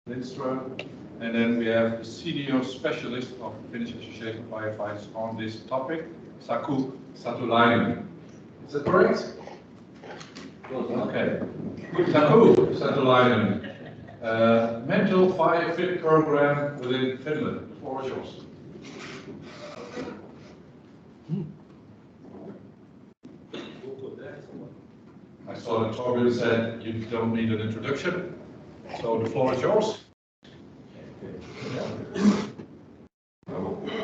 Lindström, and then we have the senior specialist of the Finnish Association of Firefighters on this topic, Saku Satulainen. Is that correct? Okay. Saku Satulainen, mental fire fit program within Finland. The floor is yours. I saw that Torbjörn said you don't need an introduction, so the floor is yours.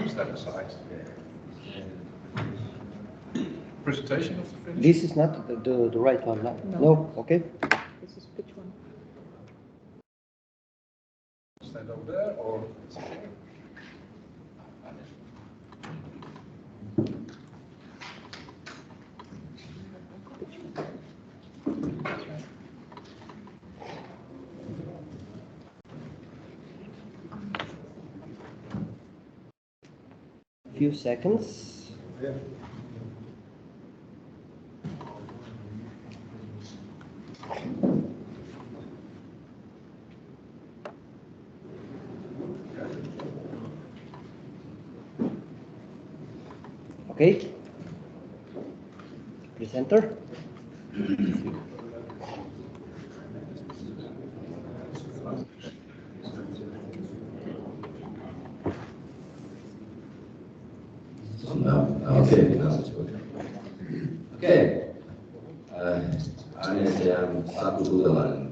Step aside. Presentation of the Finnish. This is not the right one, no? No? Okay. This is which one? Stand over there, or Few seconds. yeah. Okay. Presenter. Okay, now it's good. Okay. I'm Saku Satulainen.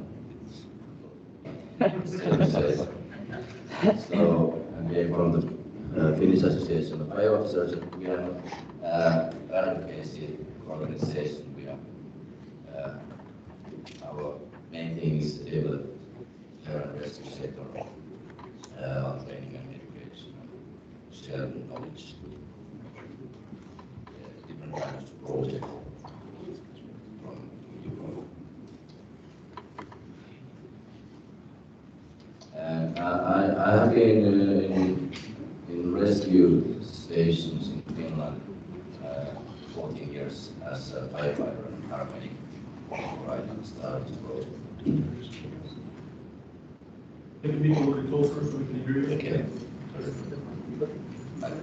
So I'm from the Finnish Association of Fire Officers, and we are not advocacy organization. We are our main thing is to develop fire and rescue sector on training and education, share knowledge. Different kinds of projects from Europe. And I have been in rescue stations in Finland 14 years as a firefighter and paramedic before I started to go. Can you be a little bit closer so we can hear you? Okay.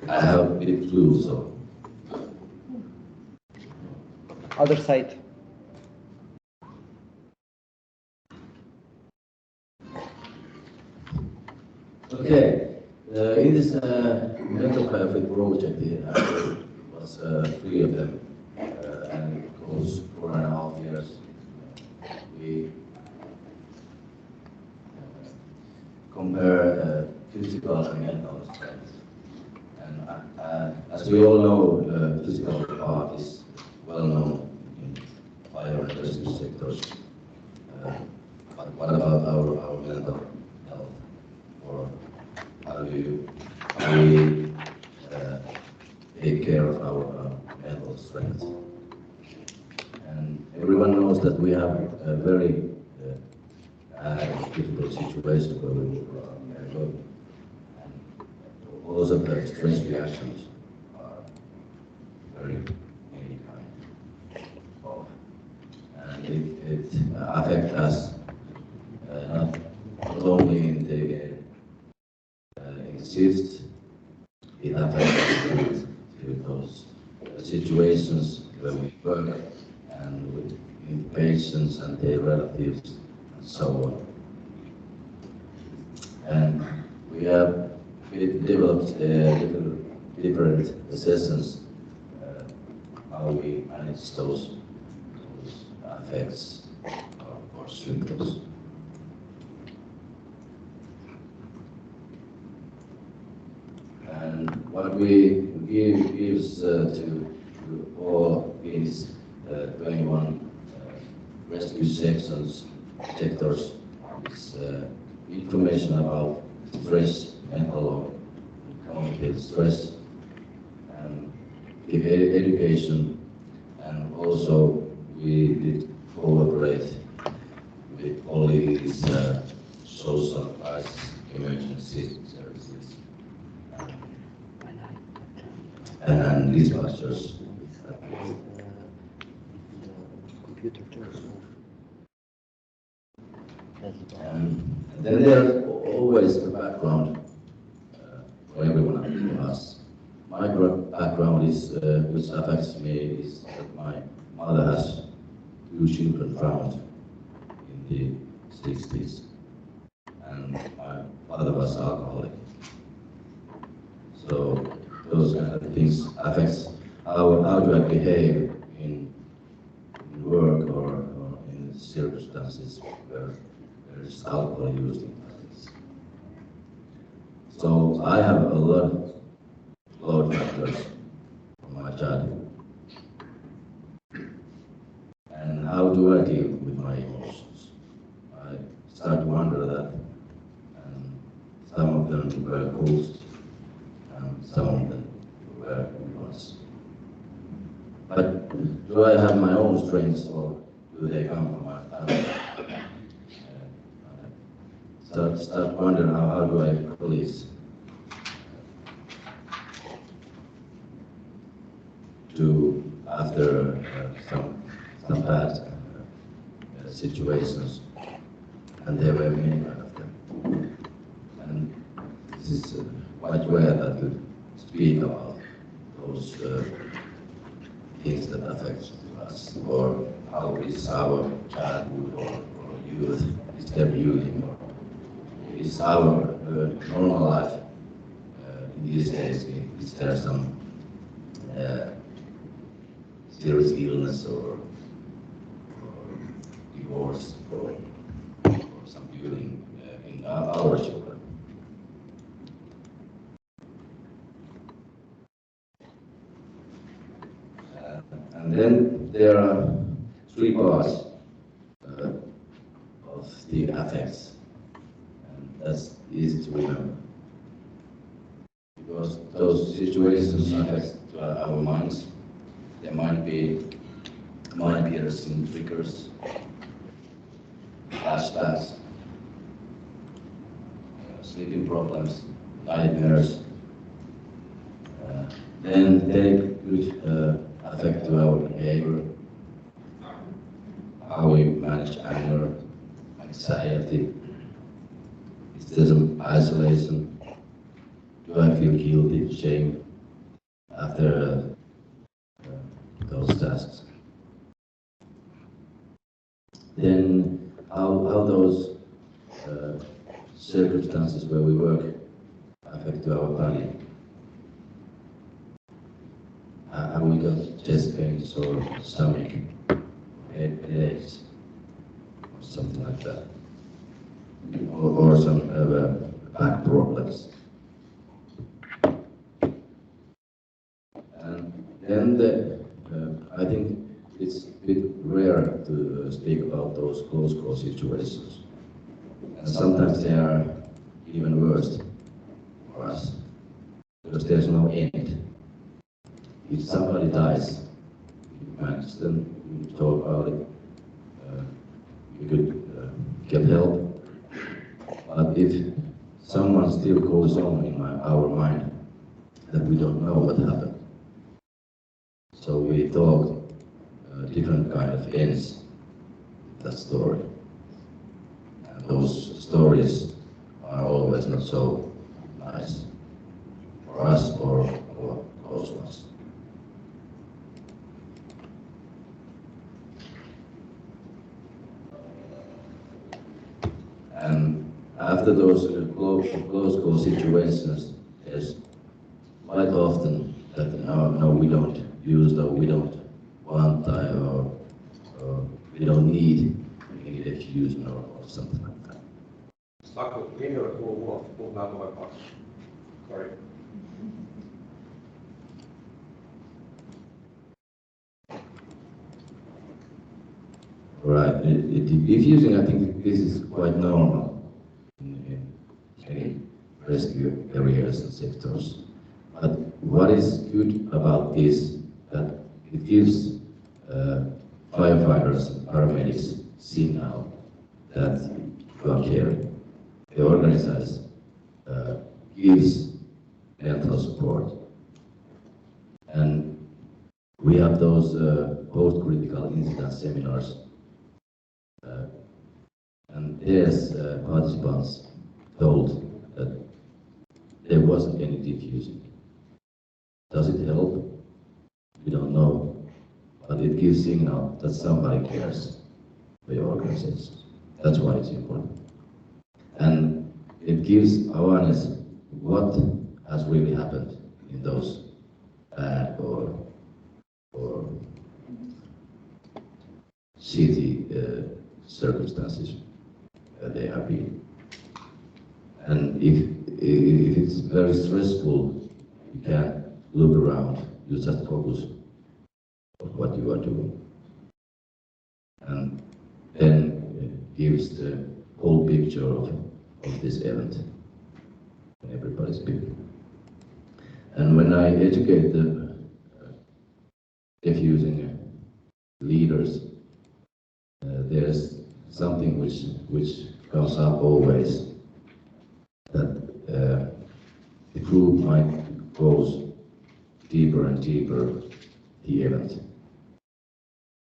I have a bit flu, so. Other side. Okay. In this mental fire fit project, there was 3 of them, and it goes 4.5 years. We compare physical and mental strength. And as we all know, the physical part is well known in fire and rescue sectors. But what about our mental health? Or how do we take care of our mental strength? And everyone knows that we have a very difficult situation where we go. And also the stress reactions are very many kind of, and it affects us not only in the shifts, it affects to those situations where we work and with patients and their relatives and so on. And we have developed different sessions how we manage those effects or symptoms. And what we gives to all these 21 rescue sectors is information about stress, mental or complicated stress, and give education, and also we did cooperate with all these social crisis emergency services and dispatchers. Computer tools. And then there's always a background for everyone of us. My background is, which affects me, is that my mother has 2 children drowned in the 60s, and my father was alcoholic. So those kind of things affects how do I behave in work or in circumstances where there is alcohol used in practice. So I have a lot of load factors from my childhood. And how do I deal with my emotions? I start to wonder that, and some of them were ghosts, and some of them were ones. But do I have my own strengths, or do they come from my family? Start wondering how do I police to after some bad situations, and there were many of them. And this is quite rare that you speak about those things that affect us, or how is our childhood or youth is their viewing, or is our normal life in these days, is there some serious illness or divorce or some viewing in our children. And then there are 3 parts of the affects, and that's easy to remember, because those situations affect our minds. There might be some triggers, flashbacks, sleeping problems, nightmares. Then they could affect our behavior, how we manage anger, anxiety. Is there some isolation? Do I feel guilty, shame after those tasks? Then how those circumstances where we work affect our body. Have we got chest pains or stomach headaches or something like that, or some back problems? And then I think it's a bit rare to speak about those close call situations, and sometimes they are even worse for us because there's no end. If somebody dies, you manage them, you talk about it, you could get help. But if someone still goes on in our mind, then we don't know what happened. So we talk different kind of ends that story. And those stories are always not so nice for us or close ones. And after those close call situations, there's quite often that no, we don't use, or we don't want, or we don't need any diffusion or something like that. Saku, in or pull not my box. Sorry. Right. Diffusing, I think this is quite normal in many rescue areas and sectors. But what is good about this, that it gives firefighters and paramedics signal that you are caring. The organizers gives mental support. And we have those post-critical incident seminars, and There's participants told that there wasn't any diffusing. Does it help? We don't know, but it gives signal that somebody cares for your organization. That's why it's important. And it gives awareness what has really happened in those bad or shitty circumstances they have been. And if it's very stressful, you can't look around, you just focus on what you are doing. And then it gives the whole picture of this event when everybody's speaking. And when I educate the diffusing leaders, there's something which comes up always, that the group might goes deeper and deeper the event,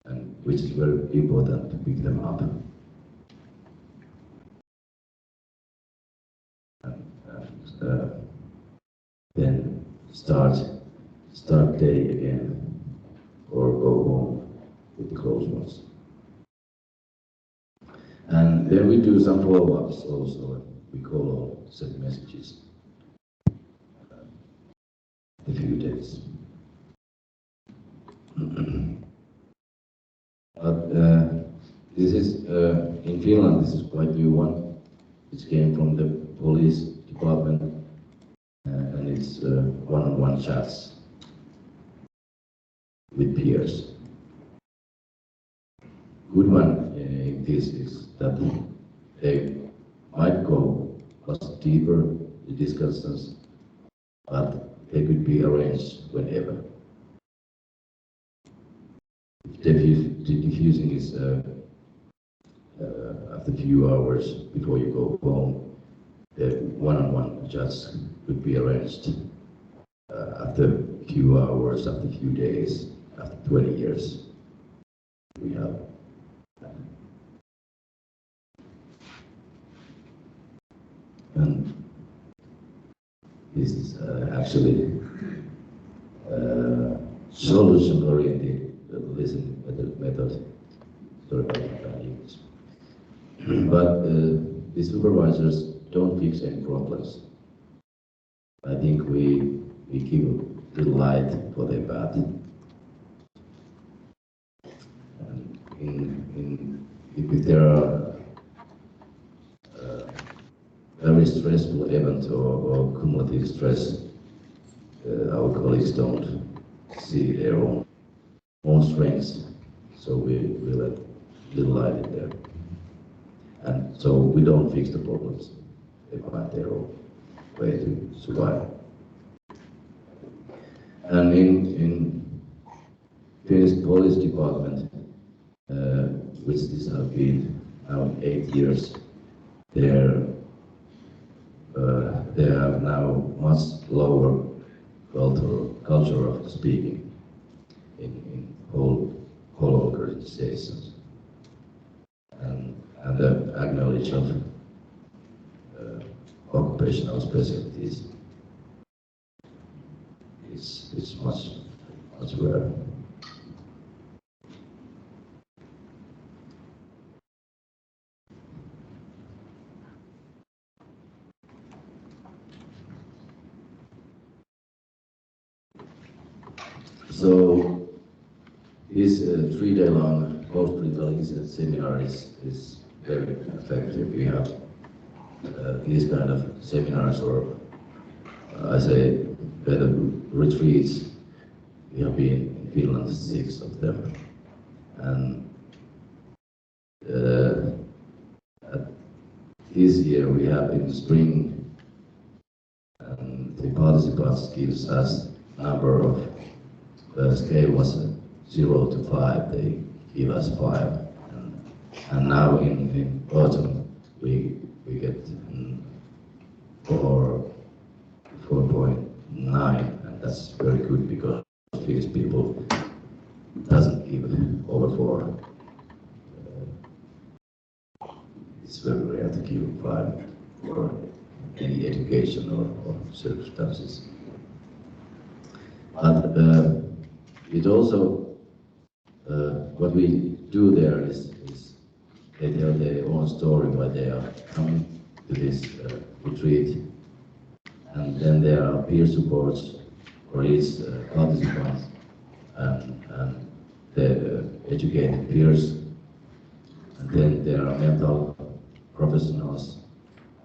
and which is very important to pick them up. And then start day again, or go home with the close ones. And then we do some follow-ups also. We call all set messages a few days. But this is, in Finland, this is quite new one. It came from the police department, and it's one-on-one chats with peers. Good one in this is that they might go much deeper in discussions, but they could be arranged whenever. Diffusing is after a few hours before you go home. The one-on-one chats could be arranged after a few hours, after a few days, after 20 years. We have. And this is actually solution-oriented listening method. Sorry about my English. But the supervisors don't fix any problems. I think we give the light for their path. And if there are very stressful event or cumulative stress, our colleagues don't see their own strengths, so we let little light in there. And so we don't fix the problems, they find their own way to survive. And in Finnish police department, which this has been now 8 years, they have now much lower culture of speaking in whole organizations, and the acknowledge of occupational specialties is much rare. So this 3-day-long post-critical incident seminar is very effective. We have these kind of seminars, or I say better retreats. We have been in Finland 6 of them, and this year we have in the spring, and the participants gives us number of scale was 0 to 5. They give us 5, and now in autumn we get 4.9, and that's very good because Finnish people doesn't give over 4. It's very rare. care to give private or any education or circumstances. But it also, what we do there is they tell their own story why they are coming to this retreat, and then there are peer supports for each participant and the educated peers, and then there are mental professionals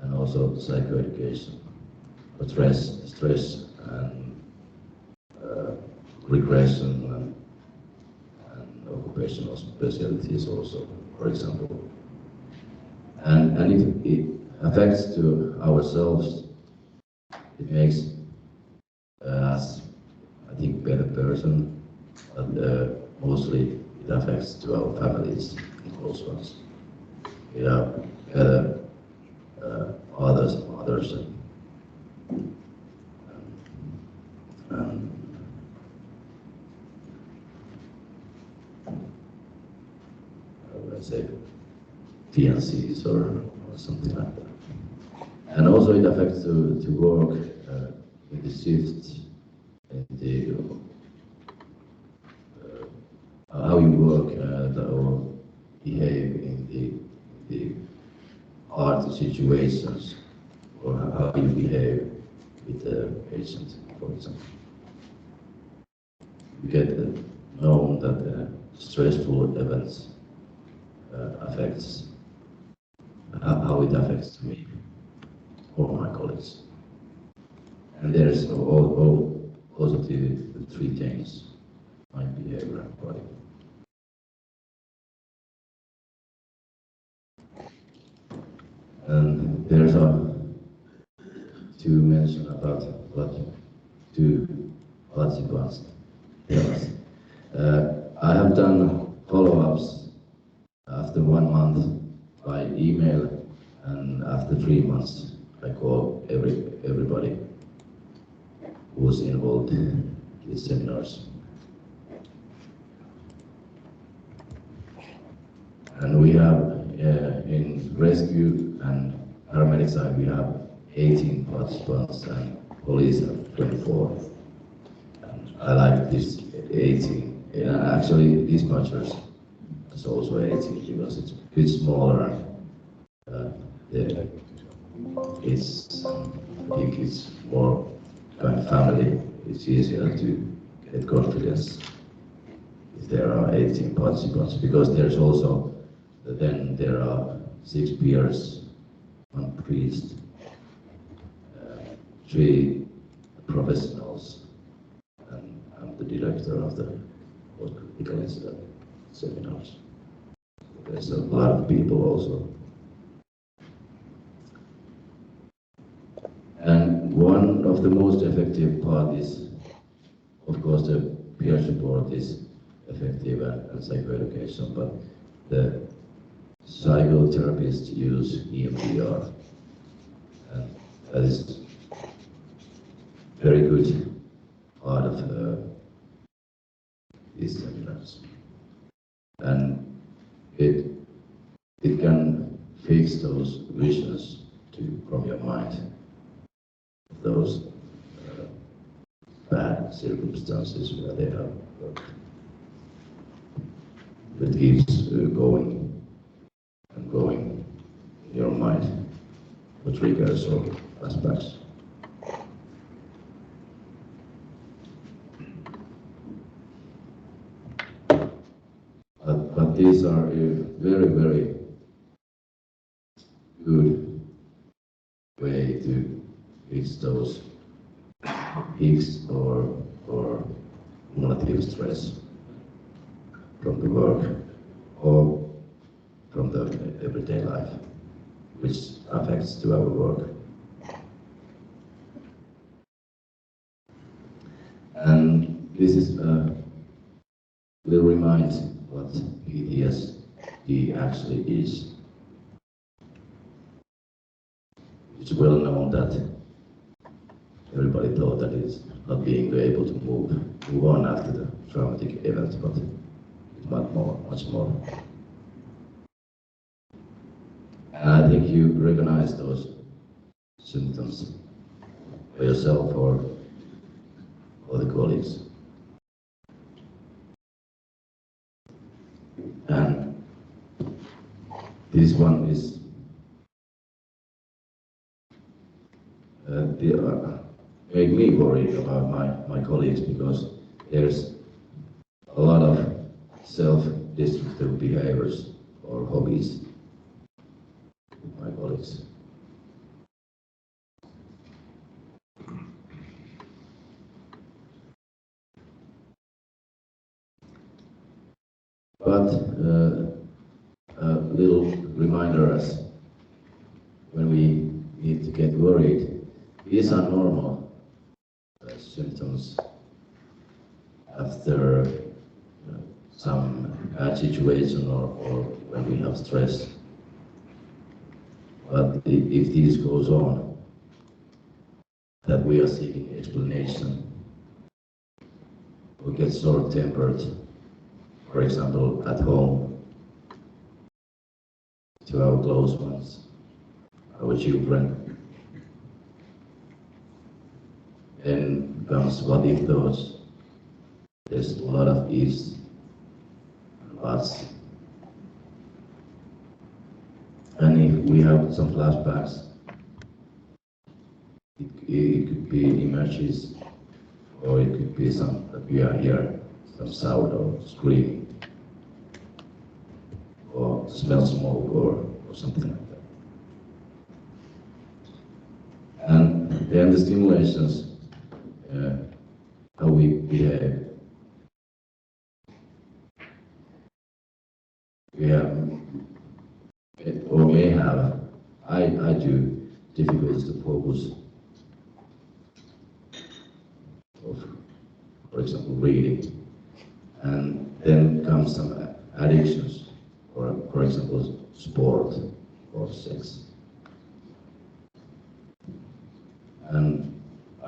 and also psychoeducation for stress and regression and occupational specialties also, for example. And if it affects to ourselves, it makes us, I think, better person, but mostly it affects to our families and close ones. We are better fathers and mothers and how would I say, fiancés or something like that. And also it affects to work in the shifts, in the how you work or behave in the hard situations, or how you behave with the patient, for example. You get known that stressful events affects how it affects me or my colleagues. And there's also the three things: mind, behavior, and body. And there's to mention about what two participants tell us. I have done follow-ups after 1 month by email, and after 3 months I call everybody who was involved in these seminars. And we have in rescue and paramedic side we have 18 participants and police have 24. And I like this 18. Actually, dispatchers is also 18 because it's a bit smaller. It's, I think it's more kind of family. It's easier to get confidence if there are 18 participants, because there's also, then there are 6 peers, 1 priest, 3 professionals, and I'm the director of the critical incident seminars. There's a lot of people also. And one of the most effective part is, of course, the peer support is effective and psychoeducation, but the psychotherapists use EMDR, and that is very good part of these seminars. And it can fix those visions from your mind, those bad circumstances where they have that keeps going and going in your mind, what triggers or aspects. But these are a very, very good way to fix those peaks or cumulative stress from the work or from the everyday life, which affects to our work. And this is will remind what PTSD actually is. It's well known that everybody thought that it's not being able to move on after the traumatic event, but it's much more. And I I think you recognize those symptoms for yourself or the colleagues. And this one is make me worried about my colleagues, because there's a lot of self-destructive behaviors or hobbies with my colleagues. But a little reminder, as when we need to get worried, these are normal symptoms after some bad situation or when we have stress. But if this goes on, that we are seeking explanation, we get short-tempered, for example, at home, to our close ones, our children. Then comes what if those. There's a lot of ifs and buts. And if we have some flashbacks, it could be images, or it could be some that we are here, some sound or screaming, or smell smoke or something like that. And then the stimulations, how we behave. We have, or may have, I do, difficulties to focus, for example, reading. And then comes some addictions, for example, sport or sex. And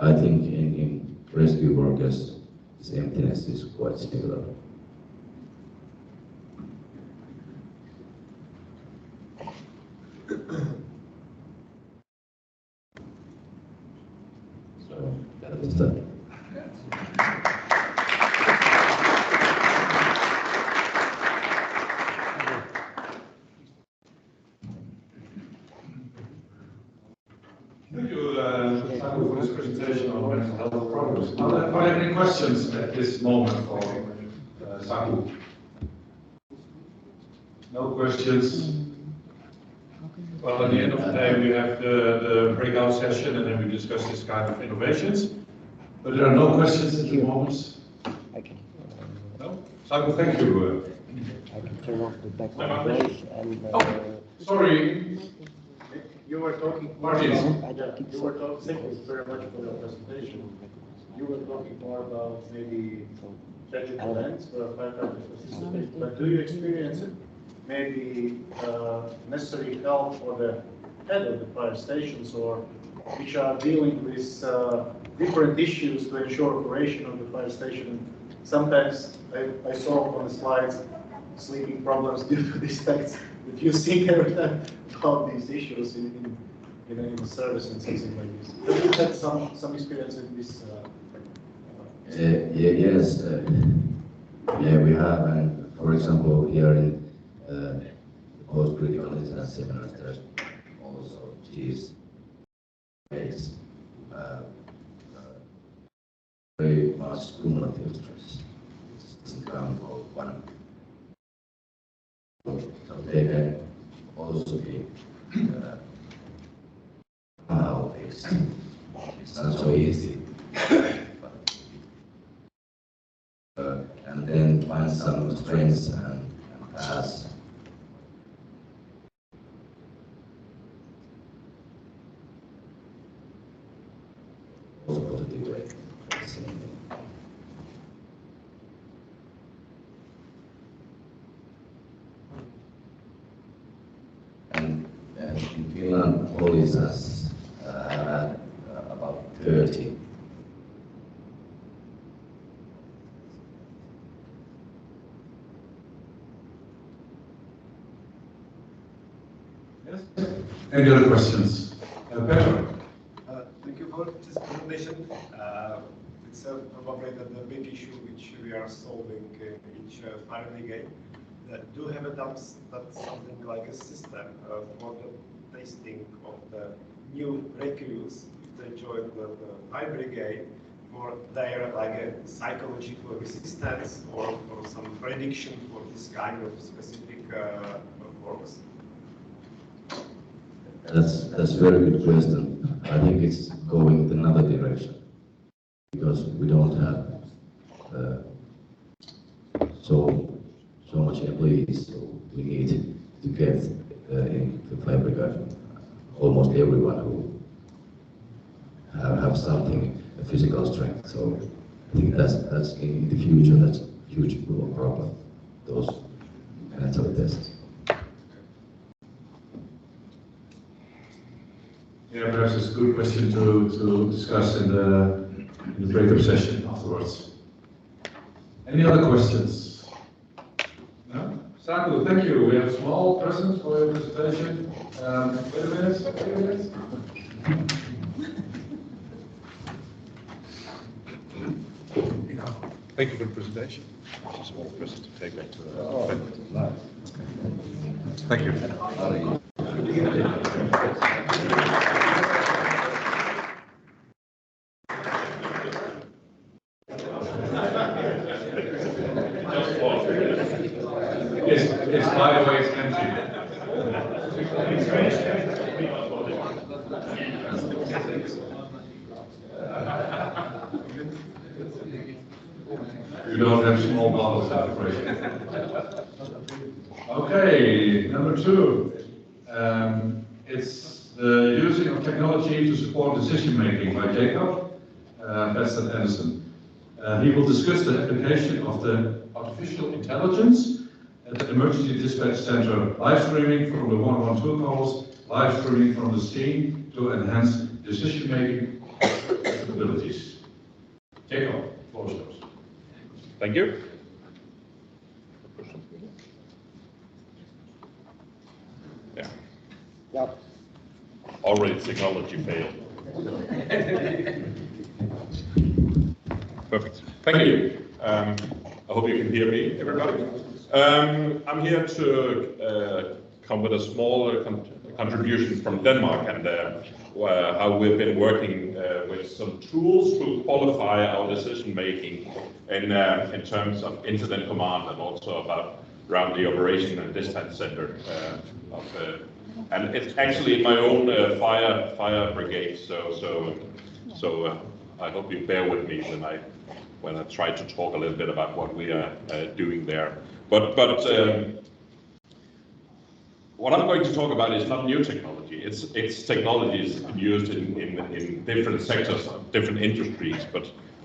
I think in rescue workers, this emptiness is quite similar. So that is that. Thank you, Saku, for this presentation on mental health problems. Are there any questions at this moment for Saku? No questions? Well, at the end of the day, we have the breakout session, and then we discuss this kind of innovations. But there are no questions at the moment? I can. No? Saku, thank you. I can turn off the background noise and. Sorry. You were talking. Martin. You were talking. Thank you very much for the presentation. You were talking more about maybe tragic events where firefighters participate. But do you experience maybe necessary help for the head of the fire stations, or which are dealing with different issues to ensure operation of the fire station? Sometimes I saw on the slides sleeping problems due to these facts. If you think every time about these issues in the service and something like this, have you had some experience in this? Yes, yeah, we have, and for example, here in post-critical incident seminars, there's also these ways, very much cumulative stress. It doesn't come for one. So they can also be somehow fixed. It's not so easy. And then find some strengths and paths. Also positive way. And in Finland, police has had about 30. Yes? Any other questions? Pedro? Thank you for this presentation. It's probably the big issue which we are solving in each fire brigade. That do have something like a system for the testing of the new recruits if they join the fire brigade for their like a psychological resistance or for some prediction for this kind of specific works. That's a very good question. I think it's going in another direction because we don't have so much employees, so we need to get in the fire brigade almost everyone who have something, a physical strength. So I think that's in the future, that's a huge problem, those mental tests. Yeah, perhaps it's a good question to discuss in the breakup session afterwards. Any other questions? No? Saku, thank you. We have a small present for your presentation. Wait a minute. Thank you for the presentation. It's a small present to take back to the Thank you. It's by the way, it's empty. You don't have small bottles of preparation. Okay, number 2. It's the using of technology to support decision making by Jacob Beston Anderson. He will discuss the application of the artificial intelligence at the emergency dispatch center, live streaming from the 112 calls, live streaming from the scene to enhance decision making capabilities. Jacob, floor is yours. Thank you. Yeah. Yep. Already technology failed. Perfect. Thank you. I hope you can hear me, everybody. I'm here to come with a small contribution from Denmark and how we've been working with some tools to qualify our decision making in terms of incident command and also about around the operation and dispatch center and it's actually in my own fire brigade. So I hope you bear with me when I try to talk a little bit about what we are doing there. But what I'm going to talk about is not new technology. It's technologies used in different sectors, different industries.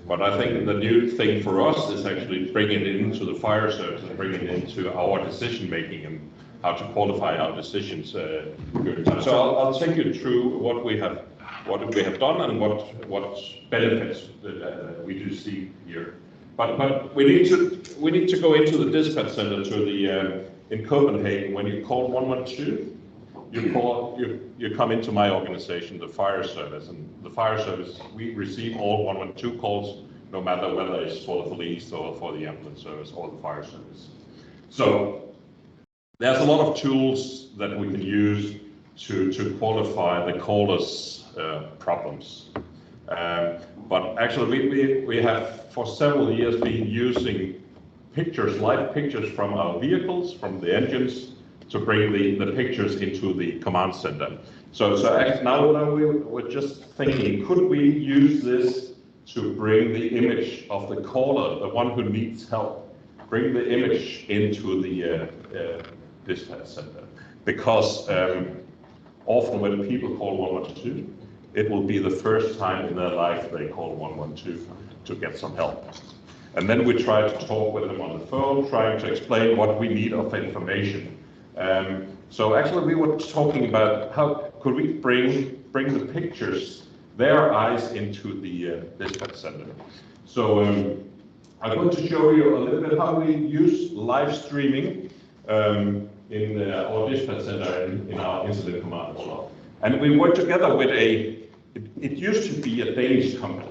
But I think the new thing for us is actually bringing it into the fire service and bringing it into our decision making and how to qualify our decisions. So I'll take you through what we have done and what benefits we do see here. But we need to go into the dispatch center to the in Copenhagen. When you call 112, you come into my organization, the fire service, and the fire service, we receive all 112 calls, no matter whether it's for the police or for the ambulance service or the fire service. So there's a lot of tools that we can use to qualify the caller's problems. But actually we have for several years been using pictures, live pictures from our vehicles, from the engines, to bring the pictures into the command center. So now we're just thinking, could we use this to bring the image of the caller, the one who needs help, bring the image into the dispatch center? Because often when people call 112, it will be the first time in their life they call 112 to get some help. And then we try to talk with them on the phone, trying to explain what we need of information. So actually we were talking about how could we bring the pictures, their eyes, into the dispatch center. So I'm going to show you a little bit how we use live streaming in our dispatch center in our incident command as well. And we worked together with it used to be a Danish company,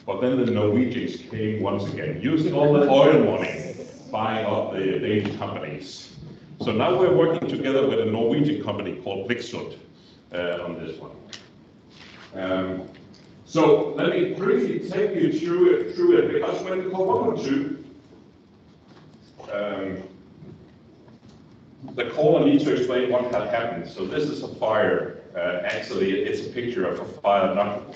but then the Norwegians came once again, using all the oil money, buying up the Danish companies. So now we're working together with a Norwegian company called Vixlund on this one. So let me briefly take you through it, because when the Call 112, the caller needs to explain what had happened. So this is a fire. Actually, it's a picture of a fire, not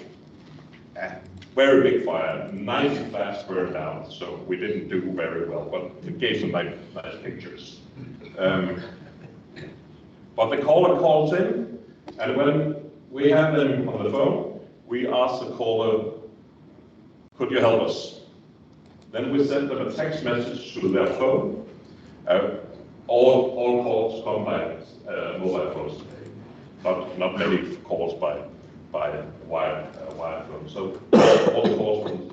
a very big fire, 90 flats burned down. So we didn't do very well, but it gave some nice pictures. But the caller calls in, and when we have them on the phone, we ask the caller, could you help us? Then we send them a text message to their phone. All calls come by mobile phones today, but not many calls by wire phone. So all calls from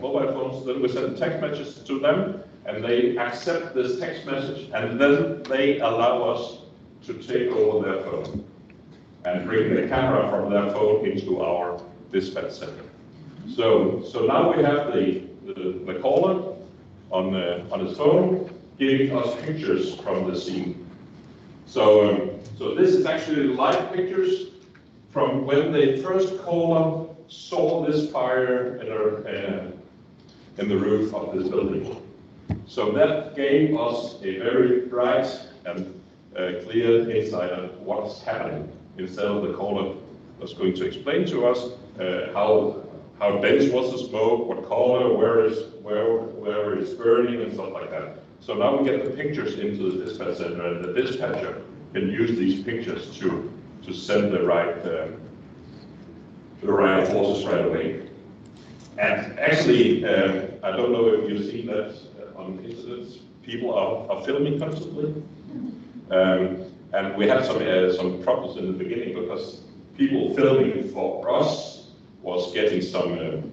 mobile phones. Then we send text messages to them, and they accept this text message, and then they allow us to take over their phone and bring the camera from their phone into our dispatch center. So now we have the caller on his phone giving us pictures from the scene. So this is actually live pictures from when the first caller saw this fire in the roof of this building. So that gave us a very bright and clear insight on what's happening, instead of the caller was going to explain to us how dense was the smoke, what color, where it's burning, and stuff like that. So now we get the pictures into the dispatch center, and the dispatcher can use these pictures to send the right forces right away. And actually, I don't know if you've seen that on incidents. People are filming constantly, and we had some problems in the beginning because people filming for us was getting some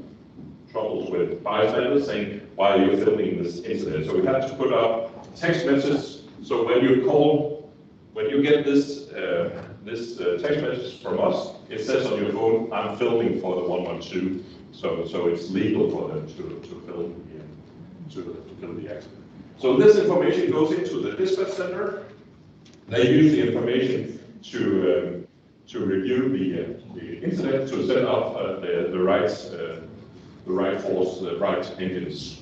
troubles with bystanders saying, why are you filming this incident? So we had to put up text messages. So when you get this text message from us, it says on your phone, I'm filming for the 112. So it's legal for them to film the accident. So this information goes into the dispatch center. They use the information to review the incident, to set up the right force, the right engines.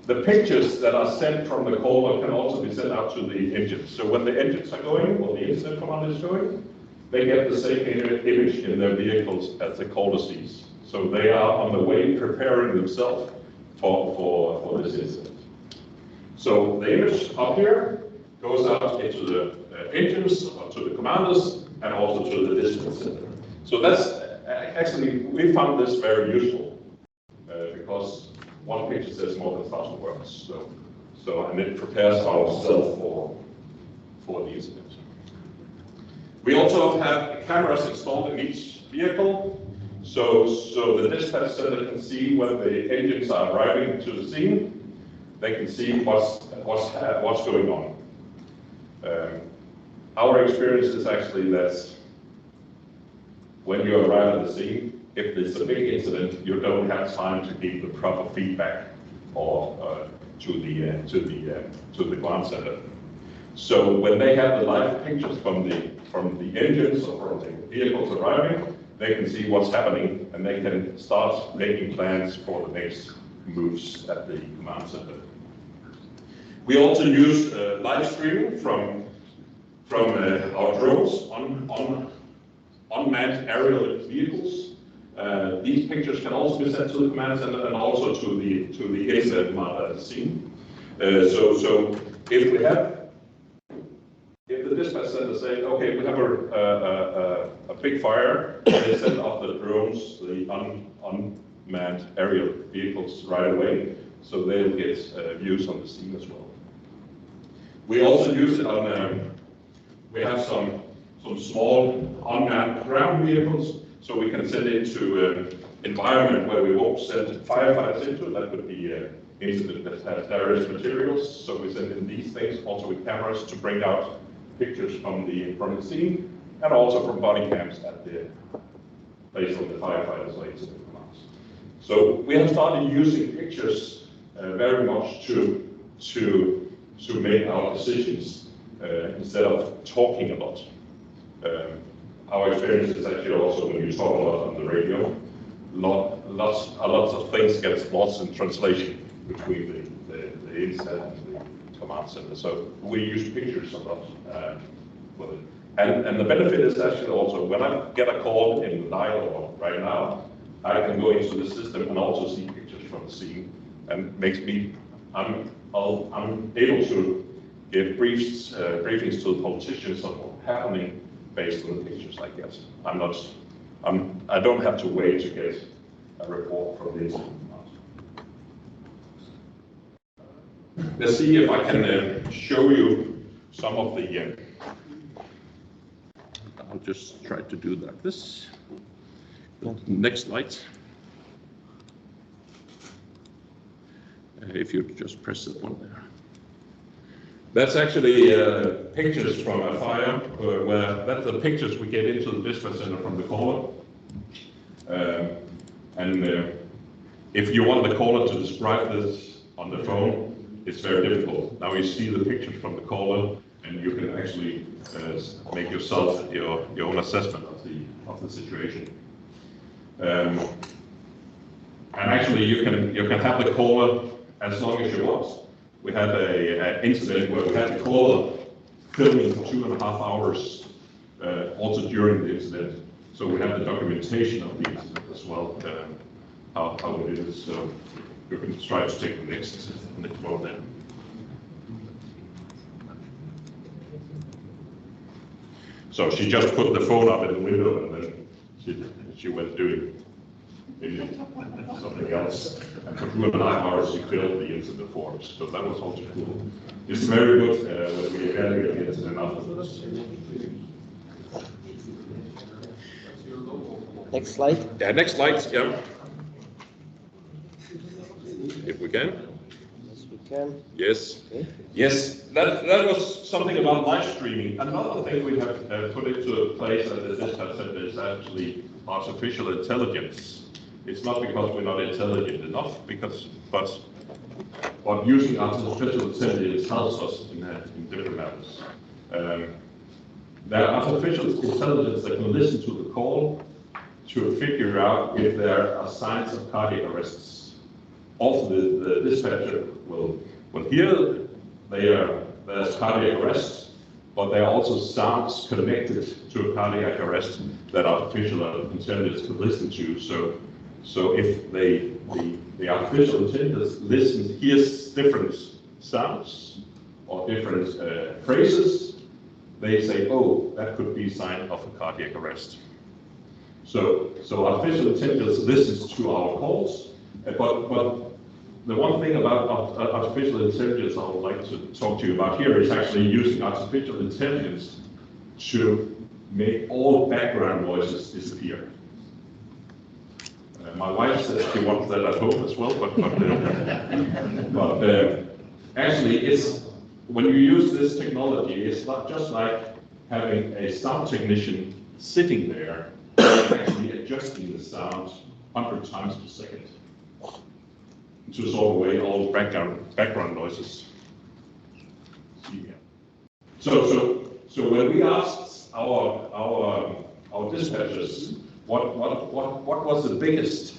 The pictures that are sent from the caller can also be sent out to the engines. So when the engines are going, or the incident command is going, they get the same image in their vehicles as the caller sees. So they are on the way preparing themselves for this incident. So the image up here goes out into the engines, to the commanders, and also to the dispatch center. So that's actually, we found this very useful because one picture says more than 1,000 words. And it prepares ourselves for the incident. We also have cameras installed in each vehicle. So the dispatch center can see when the engines are arriving to the scene. They can see what's going on. Our experience is actually that when you arrive at the scene, if it's a big incident, you don't have time to give the proper feedback or to the command center. So when they have the live pictures from the engines or from the vehicles arriving, they can see what's happening, and they can start making plans for the next moves at the command center. We also use live streaming from our drones on unmanned aerial vehicles. These pictures can also be sent to the command center and also to the incident commander at the scene. So if the dispatch center say, okay, we have a big fire, they send off the drones, the unmanned aerial vehicles right away, so they'll get views on the scene as well. We also use it on, we have some small unmanned ground vehicles, so we can send it to an environment where we won't send firefighters into. That would be an incident that has various materials, so we send in these things also with cameras to bring out pictures from the scene, and also from body cams at the place of the firefighters or incident commands. So we have started using pictures very much to make our decisions instead of talking a lot. Our experience is actually also when you talk a lot on the radio, lots of things get lost in translation between the incident and the command center. So we use pictures a lot for it. And the benefit is actually also when I get a call in the dialogue right now, I can go into the system and also see pictures from the scene, and makes me I'm able to give briefings to the politicians on what's happening based on the pictures I get. I don't have to wait to get a report from the incident command. Let's see if I can show you some of the. I'll just try to do that. This. Next slide. If you just press that one there. That's actually pictures from a fire, where that's the pictures we get into the dispatch center from the caller. If you want the caller to describe this on the phone, it's very difficult. Now you see the pictures from the caller, and you can actually make yourself your own assessment of the situation. And actually, you can have the caller as long as you want. We had an incident where we had the caller filming for 2.5 hours, also during the incident. So we have the documentation of the incident as well, how it is. So you can try to take the next one then. So she just put the phone up in the window, and then she went doing something else. And for 2.5 hours, she filmed the incident for us. So that was also cool. It's very good when we evaluate the incident afterwards. Next slide. Yeah, next slide. Yeah. If we can. Yes, we can. Yes. Okay. Yes, that was something about live streaming. Another thing we have put into place at the dispatch center is actually artificial intelligence. It's not because we're not intelligent enough, but using artificial intelligence helps us in different matters. There are artificial intelligence that can listen to the call to figure out if there are signs of cardiac arrests. Also, the dispatcher will hear there's cardiac arrest, but there are also sounds connected to a cardiac arrest that artificial intelligence can listen to. So if the artificial intelligence hears different sounds or different phrases, they say, oh, that could be a sign of a cardiac arrest. So artificial intelligence listens to our calls, but the one thing about artificial intelligence I would like to talk to you about here is actually using artificial intelligence to make all background noises disappear. My wife says she wants that at home as well, but actually, it's when you use this technology, it's not just like having a sound technician sitting there actually adjusting the sound 100 times per second to sort away all background noises. So when we asked our dispatchers what was the biggest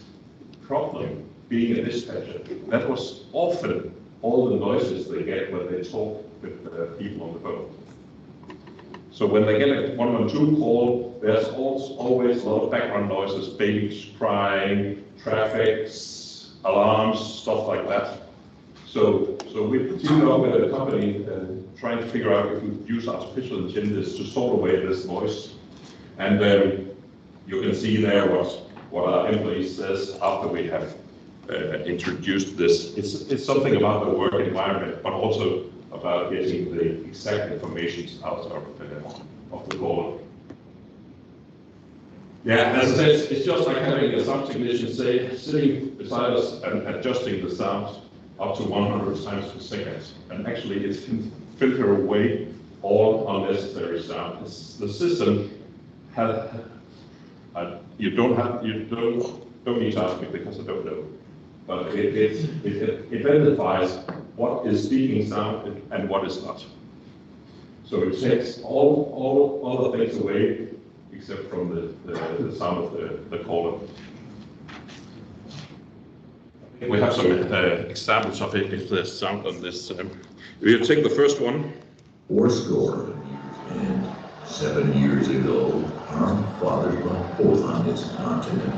problem being a dispatcher, that was often all the noises they get when they talk with people on the phone. So when they get a 112 call, there's always a lot of background noises, babies crying, traffic, alarms, stuff like that. So we teamed up with a company trying to figure out if we could use artificial intelligence to sort away this noise. And you can see there what our employee says after we have introduced this. It's something about the work environment, but also about getting the exact information out of the caller. Yeah, as I said, it's just like having a sound technician sitting beside us and adjusting the sound up to 100 times per second. And actually it can filter away all unnecessary sound. The system you don't need to ask me because I don't know. But it identifies what is speaking sound and what is not. So it takes all other things away except from the sound of the caller. We have some examples of it if there's sound on this. We'll take the first one. 7 years ago, our fathers brought forth on this continent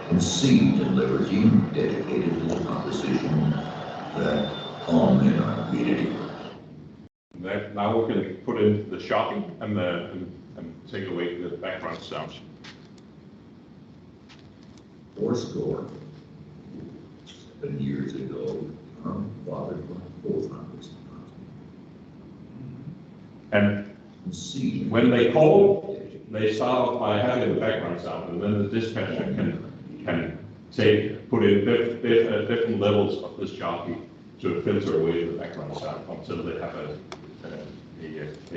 conceived in liberty and dedicated to the proposition that all men are created equal. Now we're going to put in the shopping and take away the background sounds. 7 years ago, our fathers brought forth on this continent. And when they call, they start off by having the background sound, and then the dispatcher can put in different levels of this sharpie to filter away the background sound until they have a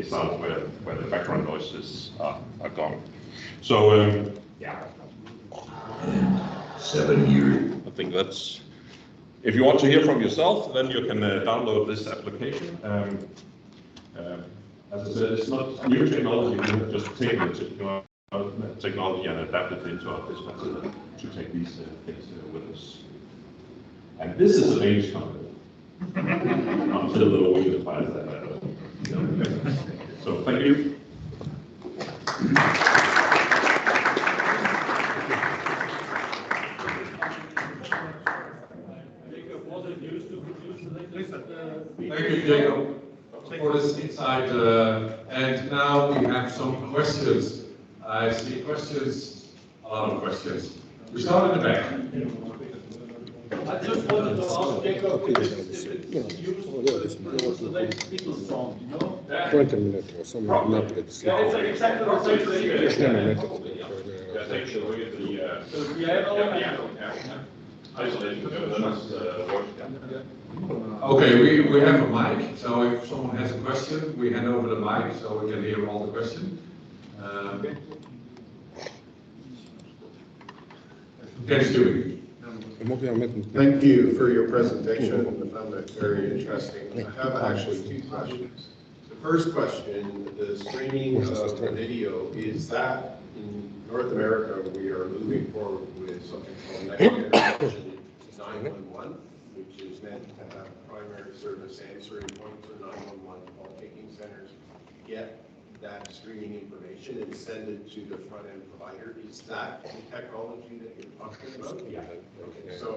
sound where the background noises are gone. So yeah. And 7 years. I think that's. If you want to hear from yourself, then you can download this application. As I said, it's not new technology. We have just taken the technology and adapted it into our dispatcher to take these things with us. And this is a Danish company. Until the Norwegian finds that out. So thank you. Thank you, Jacob, for this insight. And now we have some questions. I see questions, a lot of questions. We start at the back. I just wanted to ask Jacob if it's used to isolate people's sound, you know? 20 minutes or something, not it's Yeah, it's exactly the same thing. Okay, we have a mic, so if someone has a question, we hand over the mic so we can hear all the questions. Ken's doing. Thank you for your presentation. I found it very interesting. I have actually two questions. The first question, the streaming of the video, is that in North America we are moving forward with something called next generation 911, which is meant to have primary service answering points or 911 call taking centers get that streaming information and send it to the front end provider. Is that the technology that you're talking about? Yeah. Okay, so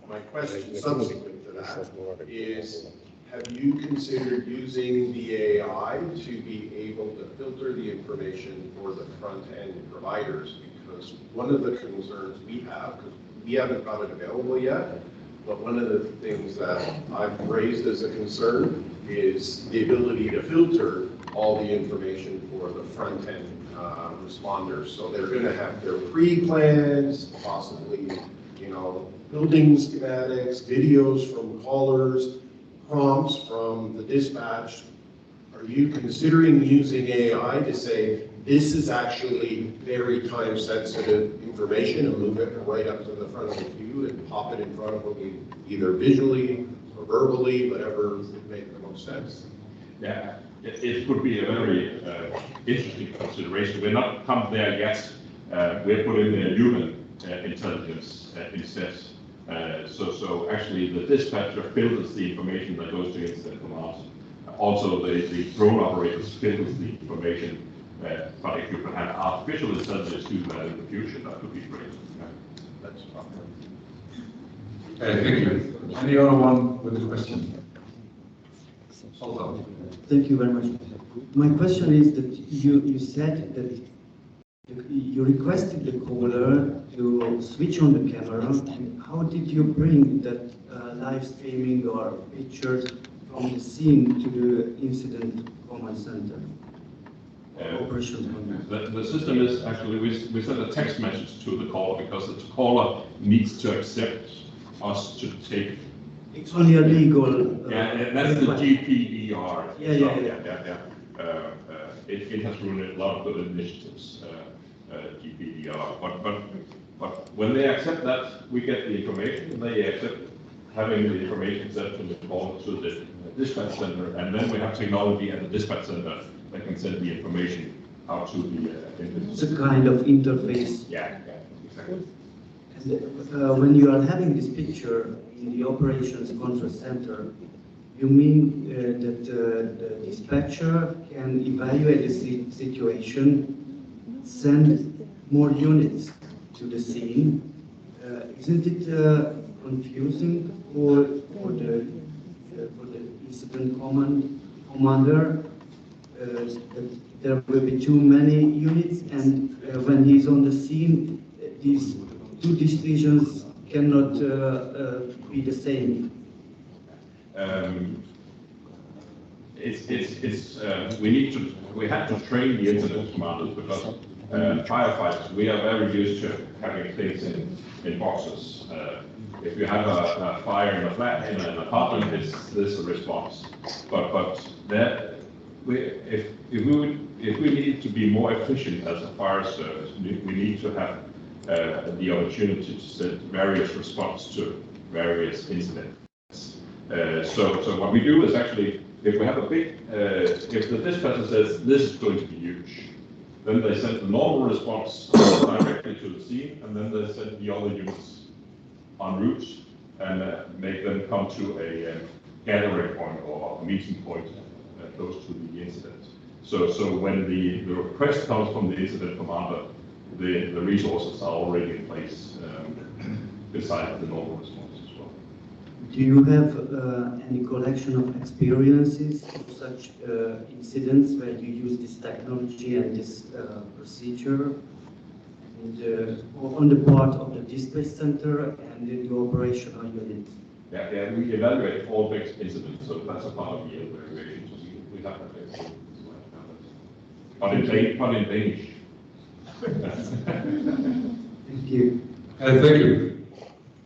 my question subsequent to that is, have you considered using the AI to be able to filter the information for the front end providers? Because one of the concerns we have, because we haven't got it available yet, but one of the things that I've raised as a concern is the ability to filter all the information for the front end responders. So they're going to have their pre-plans, possibly, building schematics, videos from callers, prompts from the dispatch. Are you considering using AI to say, this is actually very time sensitive information and move it right up to the front of the queue and pop it in front of them either visually or verbally, whatever would make the most sense? Yeah, it could be a very interesting consideration. We're not come there yet. We're putting in human intelligence instead. So actually the dispatcher filters the information that goes to incident commands. Also the drone operators filters the information. But if you can have artificial intelligence do that in the future, that would be great. That's Okay, thank you. Any other one with a question? Thank you very much. My question is that you said that you requested the caller to switch on the camera. And how did you bring that live streaming or pictures from the scene to the incident command center? The system is actually, we send a text message to the caller because the caller needs to accept us to take. It's only a legal. Yeah, and that's the GPER. Yeah. it has ruined a lot of good initiatives, GPDR. But when they accept that, we get the information, they accept having the information sent from the call to the dispatch center, and then we have technology at the dispatch center that can send the information out to the It's a kind of interface. Yeah, exactly. And, when you are having this picture in the operations control center, you mean that the dispatcher can evaluate the situation, send more units to the scene? Isn't it confusing for the incident commander that there will be too many units, and when he's on the scene, these two decisions cannot be the same? We have to train the incident commanders because firefighters, we are very used to having things in boxes. If you have a fire in a flat, in an apartment, there's a response. But if we need to be more efficient as a fire service, we need to have the opportunity to send various response to various incidents. So what we do is actually, if we have a big, if the dispatcher says this is going to be huge, then they send the normal response directly to the scene, and then they send the other units en route and make them come to a gathering point or a meeting point close to the incident. So when the request comes from the incident commander, the resources are already in place besides the normal response as well. Do you have any collection of experiences of such incidents where you use this technology and this procedure? And, on the part of the dispatch center and the operational unit? Yeah, we evaluate all big incidents, so that's a part of the evaluation. So we have that experience. But in Danish. Thank you. Thank you.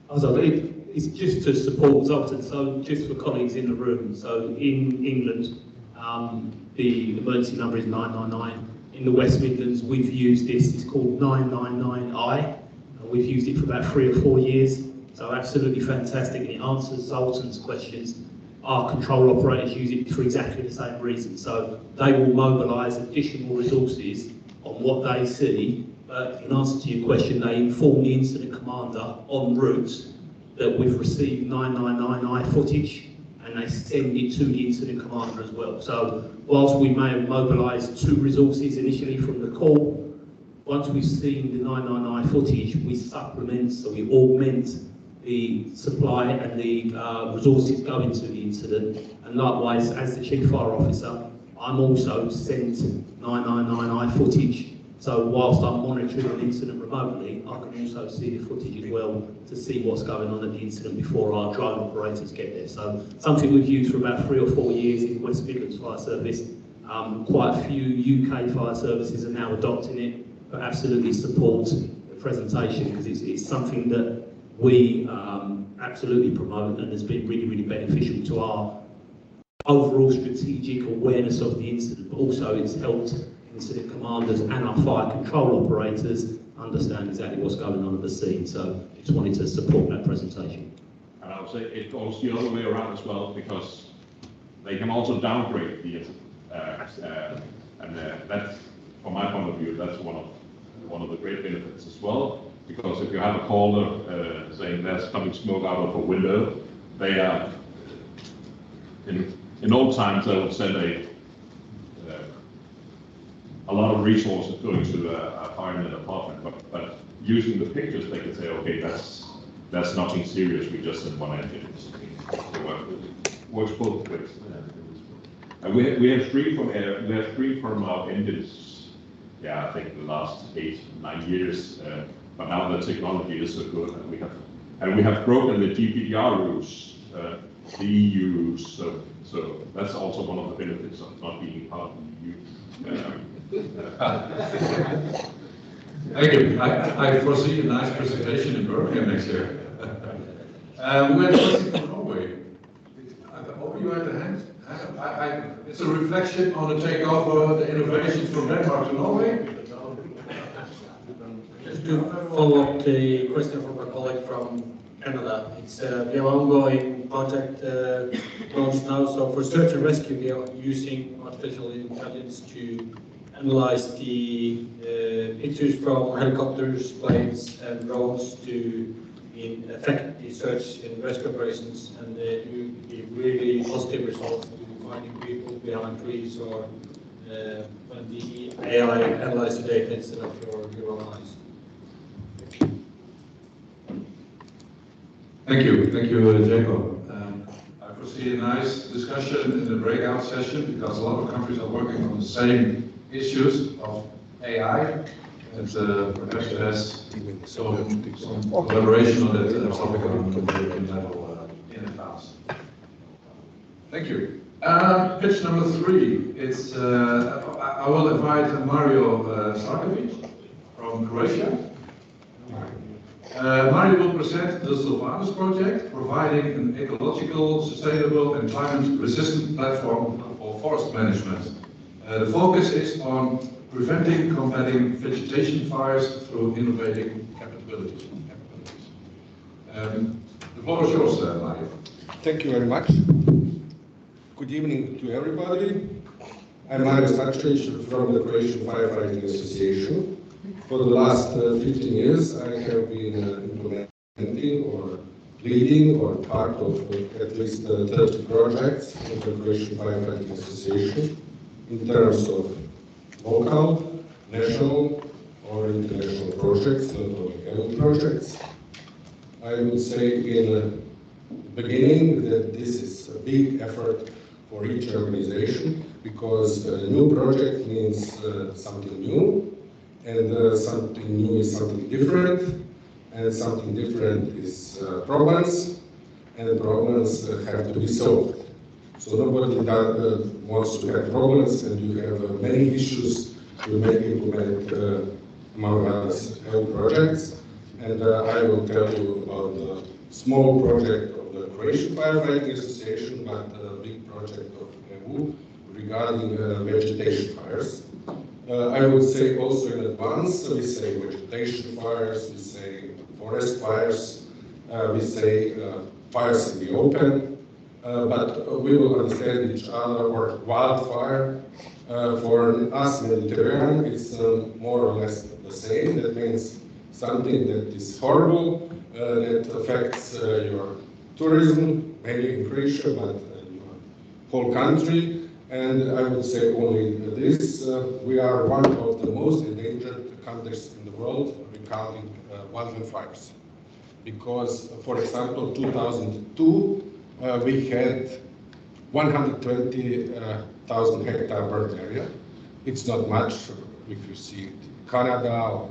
Also, it's just to support Zoltan, so just for colleagues in the room. So in England, the emergency number is 999. In the West Midlands, we've used this, it's called 999i. We've used it for about 3 or 4 years. So absolutely fantastic, and it answers Zoltan's questions. Our control operators use it for exactly the same reason. So they will mobilise additional resources on what they see. But in answer to your question, they inform the incident commander en route that we've received 999i footage, and they send it to the incident commander as well. So whilst we may have mobilised 2 resources initially from the call, once we've seen the 999i footage, we supplement, so we augment the supply and the resources going to the incident. And likewise, as the Chief Fire Officer, I'm also sent 999i footage. So whilst I'm monitoring an incident remotely, I can also see the footage as well to see what's going on at the incident before our drone operators get there. So something we've used for about 3 or 4 years in West Midlands Fire Service. Quite a few UK fire services are now adopting it, but absolutely support the presentation because it's something that we absolutely promote and has been really, really beneficial to our overall strategic awareness of the incident, but also it's helped incident commanders and our fire control operators understand exactly what's going on at the scene. So just wanted to support that presentation. And I would say it goes the other way around as well, because they can also downgrade the incident. That's, from my point of view, that's one of the great benefits as well. Because if you have a caller saying there's coming smoke out of a window, they are, in old times, they would send a lot of resources going to a fire in an apartment, but using the pictures, they can say, okay, that's nothing serious, we just send one engine. So it works both ways. And we have three from our engines, I think the last 8-9 years. But now the technology is so good, and we have broken the GPDR rules, the EU rules. So that's also one of the benefits of not being part of the EU. Thank you. I foresee a nice presentation in Birmingham next year. We have a question from Norway. Over you at the hand. It's a reflection on the takeover, the innovations from Denmark to Norway. Just to follow up the question from my colleague from Canada, it's the ongoing project launched now. So for search and rescue, we are using artificial intelligence to analyze the pictures from helicopters, planes, and drones to affect the search and rescue operations, and do give really positive results to finding people behind trees or when the AI analyzes the data instead of your own eyes. Thank you, Jacob. I foresee a nice discussion in the breakout session because a lot of countries are working on the same issues of AI, and perhaps there's some collaboration on that topic on the European level in advance. Thank you. Pitch number 3. It's I will invite Mario Sarkovic from Croatia. Mario will present the Sylvanus project, providing an ecological, sustainable and climate-resistant platform for forest management. The focus is on preventing, combating vegetation fires through innovating capabilities. The floor is yours, Mario. Thank you very much. Good evening to everybody. I'm Mario Sarkovic from the Croatian Firefighting Association. For the last 15 years, I have been implementing or leading or part of at least 30 projects of the Croatian Firefighting Association in terms of local, national, or international projects, not only EU projects. I would say in the beginning that this is a big effort for each organization because a new project means something new. And something new is something different, and something different is problems, and problems have to be solved. So nobody wants to have problems, and you have many issues you may implement among others projects. And I will tell you about the small project of the Croatian Firefighting Association, but a big project of FEU regarding vegetation fires. I would say also in advance, we say vegetation fires, we say forest fires, we say fires in the open, but we will understand each other, or wildfire. For us Mediterranean, it's more or less the same. That means something that is horrible, that affects your tourism, mainly in Croatia, but your whole country. And I would say only this, we are one of the most endangered countries in the world regarding wildland fires. Because, for example, 2002, we had 120,000 hectare burned area. It's not much if you see Canada or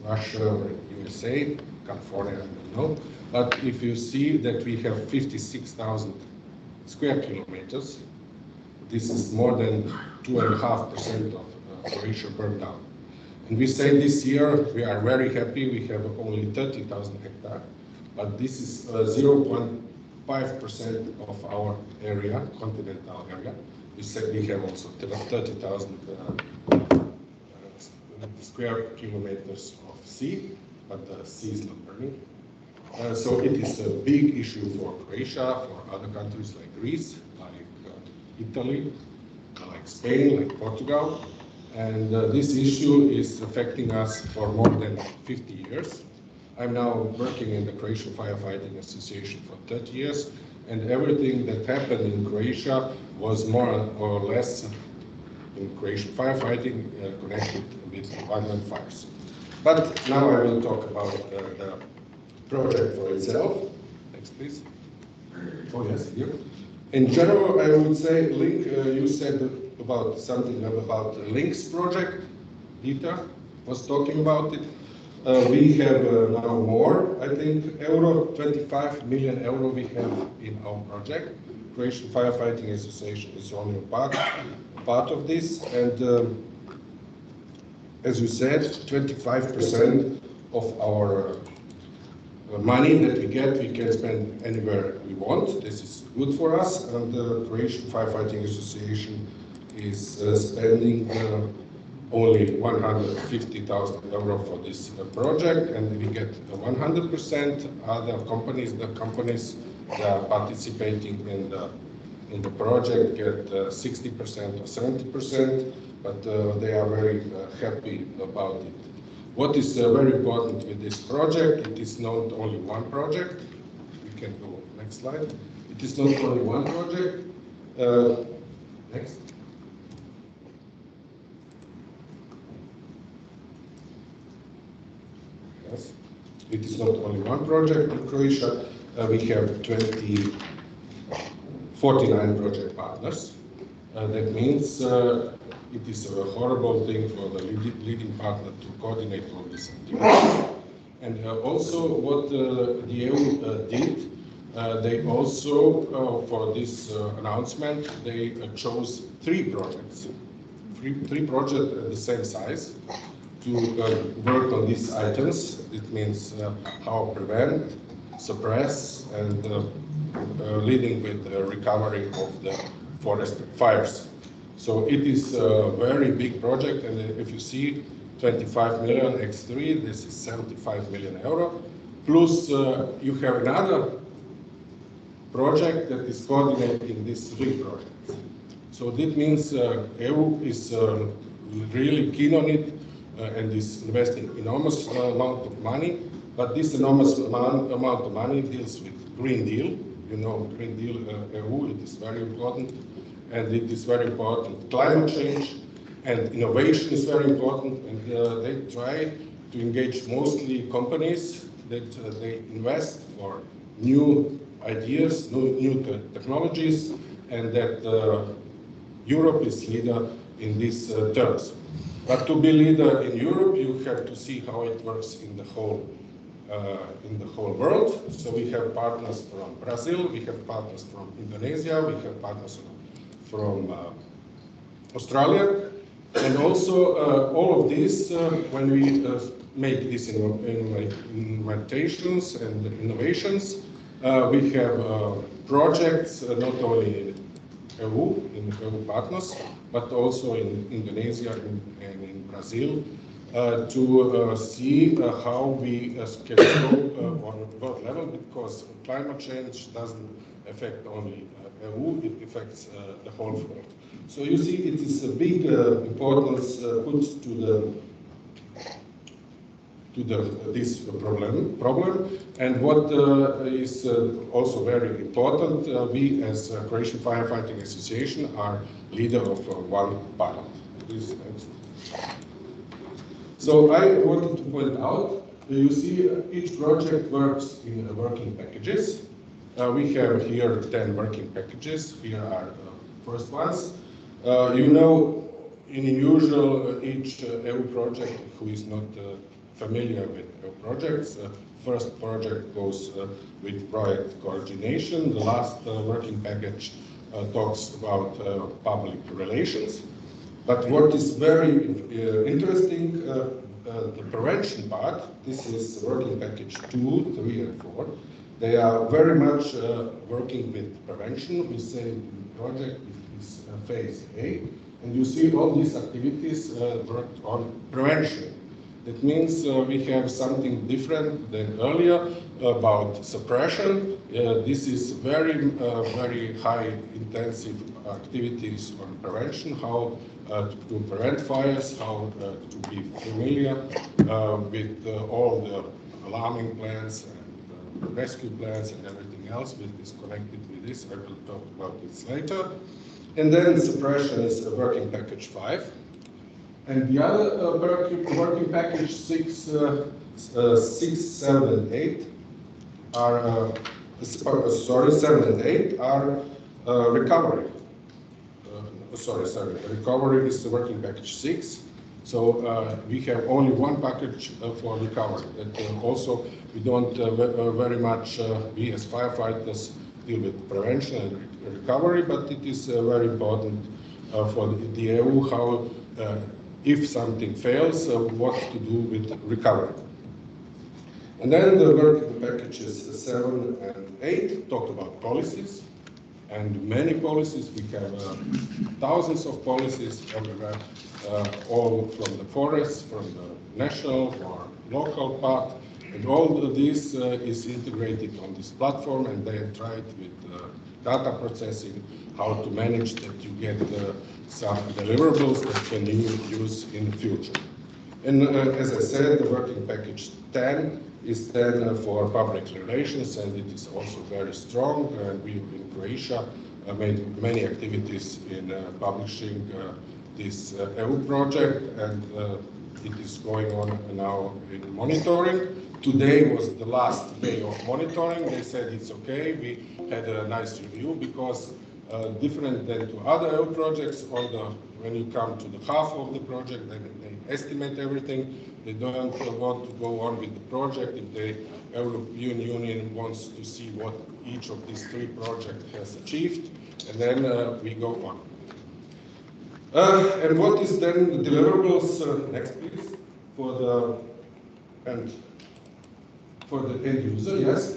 Russia or USA, California, I don't know. But if you see that we have 56,000 square kilometers, this is more than 2.5% of Croatia burned down. And we say this year we are very happy, we have only 30,000 hectares, but this is 0.5% of our area, continental area. We said we have also 30,000 square kilometers of sea, but the sea is not burning. So it is a big issue for Croatia, for other countries like Greece, like Italy, like Spain, like Portugal. And this issue is affecting us for more than 50 years. I'm now working in the Croatian Firefighting Association for 30 years, and everything that happened in Croatia was more or less in Croatian firefighting connected with wildland fires. But now I will talk about the project for itself. Next, please. Oh, yes, here. In general, I would say, Link, you said about something about the Links project. Dieter was talking about it. We have now more, I think, 25 million euro we have in our project. Croatian Firefighting Association is only a part of this. And as you said, 25% of our money that we get, we can spend anywhere we want. This is good for us, and the Croatian Firefighting Association is spending only 150,000 euro for this project, and we get 100%. Other companies, the companies that are participating in the project get 60% or 70%, but they are very happy about it. What is very important with this project, it is not only one project. We can go next slide. It is not only one project. Next. Yes. It is not only one project in Croatia. We have 49 project partners. That means it is a horrible thing for the leading partner to coordinate all these activities. And also what the EU did, they also, for this announcement, they chose three projects at the same size to work on these items. It means how prevent, suppress, and leading with the recovery of the forest fires. So it is a very big project, and if you see 25 million x3, this is 75 million euro. Plus you have another project that is coordinating these three projects. So that means EU is really keen on it and is investing enormous amount of money, but this enormous amount of money deals with Green Deal. You know, Green Deal EU, it is very important, and it is very important. Climate change and innovation is very important, and they try to engage mostly companies that they invest for new ideas, new technologies, and that Europe is leader in these terms. But to be leader in Europe, you have to see how it works in the whole world. So we have partners from Brazil, we have partners from Indonesia, we have partners from Australia, and also all of these, when we make these invitations and innovations, we have projects not only in EU partners, but also in Indonesia and in Brazil, to see how we can go on a world level, because climate change doesn't affect only EU, it affects the whole world. So you see, it is a big importance put to this problem. And what is also very important, we as Croatian Firefighting Association are leader of one pilot. Please, next. So I wanted to point out, you see each project works in working packages. We have here 10 working packages. Here are the first ones. You know, in usual, each EU project, who is not familiar with projects, first project goes with project coordination. The last working package talks about public relations. But what is very interesting, the prevention part, this is working package 2, 3, and 4. They are very much working with prevention. We say the project is phase A, and you see all these activities worked on prevention. That means we have something different than earlier about suppression. This is very high intensive activities on prevention, how to prevent fires, how to be familiar with all the alarming plans and rescue plans and everything else which is connected with this. I will talk about this later. And then suppression is working package 5. And the other working package 6, 7, and 8 are, 7 and 8 are recovery. Recovery is the working package 6. So we have only one package for recovery. And also we don't very much, we as firefighters deal with prevention and recovery, but it is very important for the EU how if something fails, what to do with recovery. And then the working packages 7 and 8 talk about policies, and many policies. We have thousands of policies everywhere, all from the forests, from the national or local part, and all of this is integrated on this platform, and they have tried with data processing how to manage that you get some deliverables that can you use in the future. And as I said, the working package 10 is then for public relations, and it is also very strong. We in Croatia made many activities in publishing this EU project, and it is going on now in monitoring. Today was the last day of monitoring. They said it's okay. We had a nice review because different than to other EU projects, when you come to the half of the project, they estimate everything. They don't want to go on with the project if the European Union wants to see what each of these 3 projects has achieved, and then we go on. And what is then the deliverables? Next, please, for the end user, yes.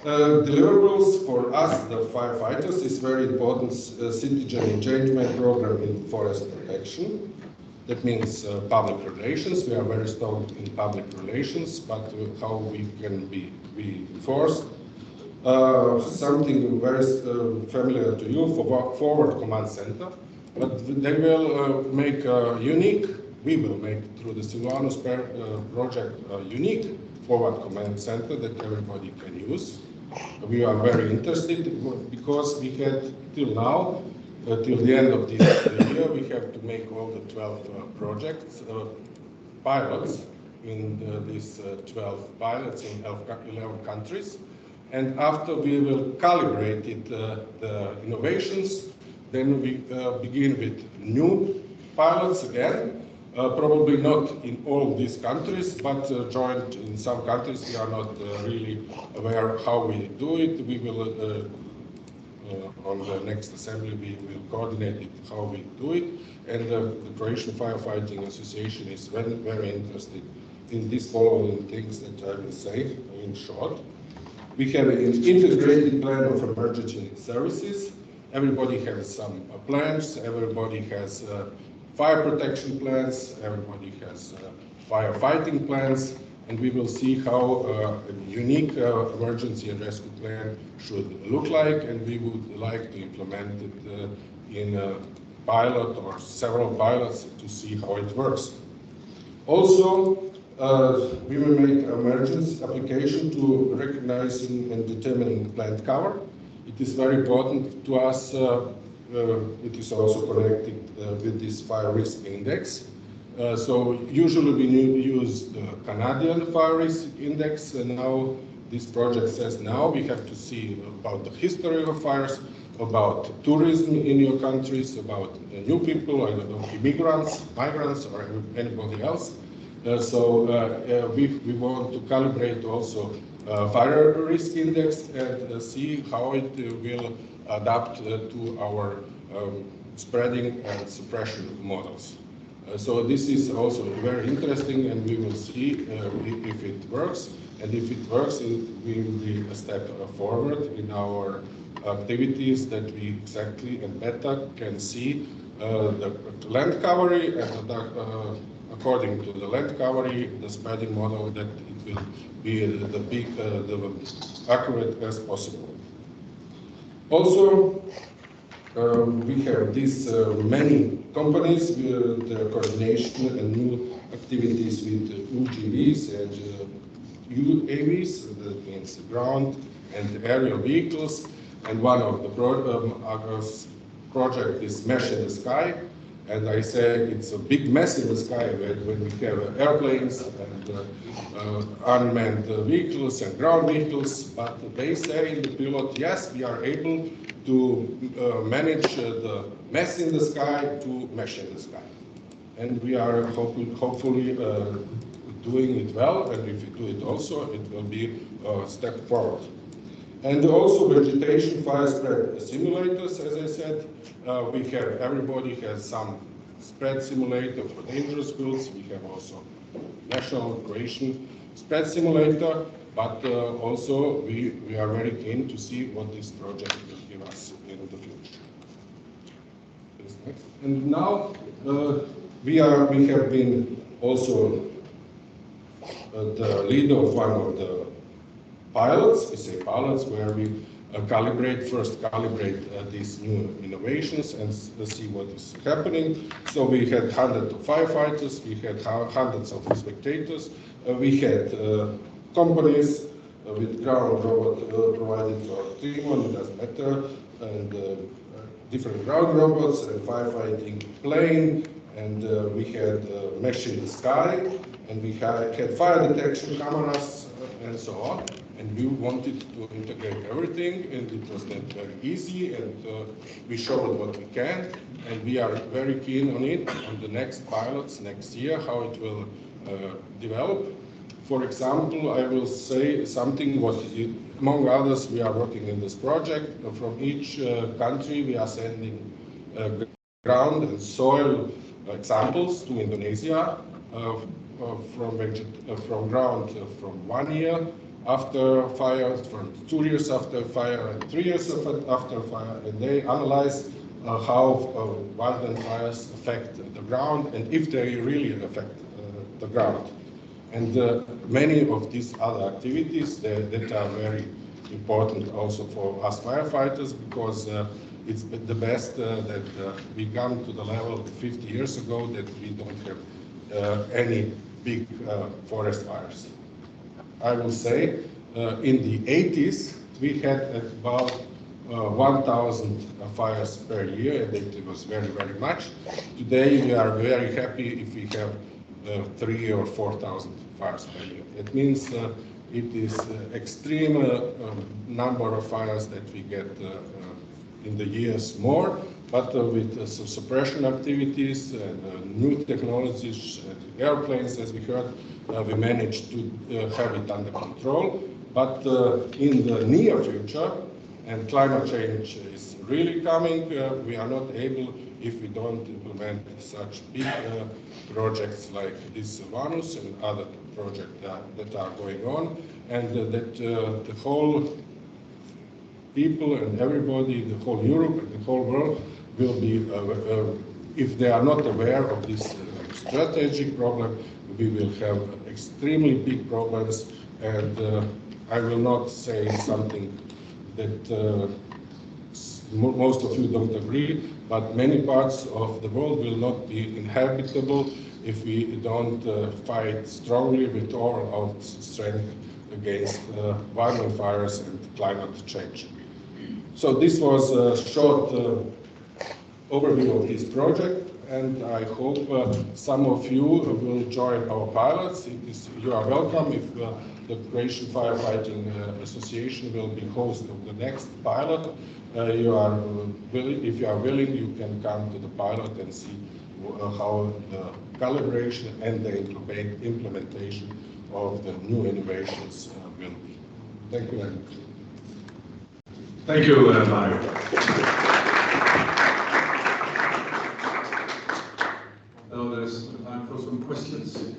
Deliverables for us, the firefighters, is very important citizen engagement program in forest protection. That means public relations. We are very strong in public relations, but how we can be reinforced. Something very familiar to you for Forward Command Center, but they will make unique, we will make through the Silvanus project a unique Forward Command Center that everybody can use. We are very interested because we had till now, till the end of this year, we have to make all the 12 projects, pilots in these 12 pilots in 11 countries. And after we will calibrate it, the innovations, then we begin with new pilots again. Probably not in all these countries, but joined in some countries. We are not really aware how we do it. We will, on the next assembly, we will coordinate it, how we do it. And the Croatian Firefighting Association is very, very interested in these following things that I will say in short. We have an integrated plan of emergency services. Everybody has some plans, everybody has fire protection plans, everybody has firefighting plans, and we will see how a unique emergency and rescue plan should look like, and we would like to implement it in a pilot or several pilots to see how it works. Also, we will make emergency application to recognizing and determining plant cover. It is very important to us. It is also connected with this fire risk index. So usually we use the Canadian fire risk index, and now this project says now we have to see about the history of fires, about tourism in your countries, about new people, I don't know, immigrants, migrants, or anybody else. We want to calibrate also fire risk index and see how it will adapt to our spreading and suppression models. So this is also very interesting, and we will see if it works. And if it works, it will be a step forward in our activities that we exactly and better can see the land coverage, and according to the land coverage, the spreading model, that it will be the accurate as possible. Also, we have these many companies with the coordination and new activities with UGVs and UAVs, that means ground and aerial vehicles. And one of the project is Mesh in the Sky. And I say it's a big mess in the sky when we have airplanes and unmanned vehicles and ground vehicles. But they say in the pilot, yes, we are able to manage the mess in the sky to mesh in the sky. And we are hopefully doing it well, and if we do it also, it will be a step forward. And also vegetation fire spread simulators, as I said. Everybody has some spread simulator for dangerous goods. We have also national Croatian spread simulator, but also we are very keen to see what this project will give us in the future. And now we have been also the leader of one of the pilots. We say pilots where we first calibrate these new innovations and see what is happening. So we had hundreds of firefighters, we had hundreds of spectators, we had companies with ground robot provided for Timon, it doesn't matter, and different ground robots and firefighting plane, and we had mesh in the sky, and we had fire detection cameras and so on. And we wanted to integrate everything, and it was not very easy, and we showed what we can, and we are very keen on it, on the next pilots next year, how it will develop. For example, I will say something what, among others, we are working in this project. From each country, we are sending ground and soil examples to Indonesia from ground from 1 year after fire, from 2 years after fire, and 3 years after fire, and they analyze how wildland fires affect the ground and if they really affect the ground. And many of these other activities that are very important also for us firefighters, because it's the best that we come to the level 50 years ago that we don't have any big forest fires. I will say in the 80s we had about 1,000 fires per year, and it was very, very much. Today we are very happy if we have 3,000 or 4,000 fires per year. It means it is extreme number of fires that we get in the years more, but with some suppression activities and new technologies, airplanes, as we heard, we managed to have it under control. But in the near future, and climate change is really coming, we are not able, if we don't implement such big projects like this Vanus and other projects that are going on, and that the whole people and everybody, the whole Europe and the whole world will be, if they are not aware of this strategic problem, we will have extremely big problems. And I will not say something that most of you don't agree, but many parts of the world will not be inhabitable if we don't fight strongly with all our strength against wildfires and climate change. So this was a short overview of this project, and I hope some of you will join our pilots. You are welcome if the Croatian Firefighting Association will be host of the next pilot. If you are willing, you can come to the pilot and see how the calibration and the implementation of the new innovations will be. Thank you very much. Thank you, Mario. Now there's time for some questions.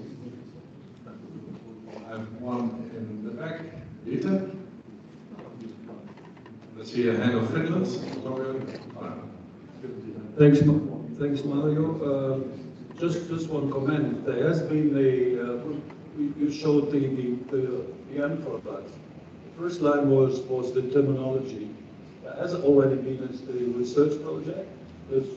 I have one in the back. Rita? Let's see a hand of Finland. Thanks, Mario. Just one comment. There has been you showed the end product. The first line was the terminology. There has already been a research project with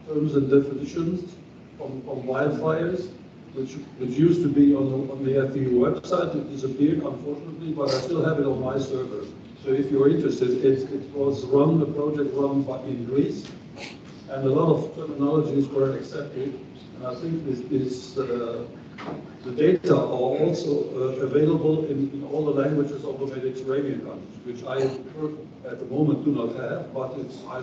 terms and definitions on wildfires, which used to be on the FEU website. It disappeared, unfortunately, but I still have it on my server. So if you're interested, it was a project run in Greece, and a lot of terminologies were accepted. And I think the data are also available in all the languages of the Mediterranean countries, which I at the moment do not have, but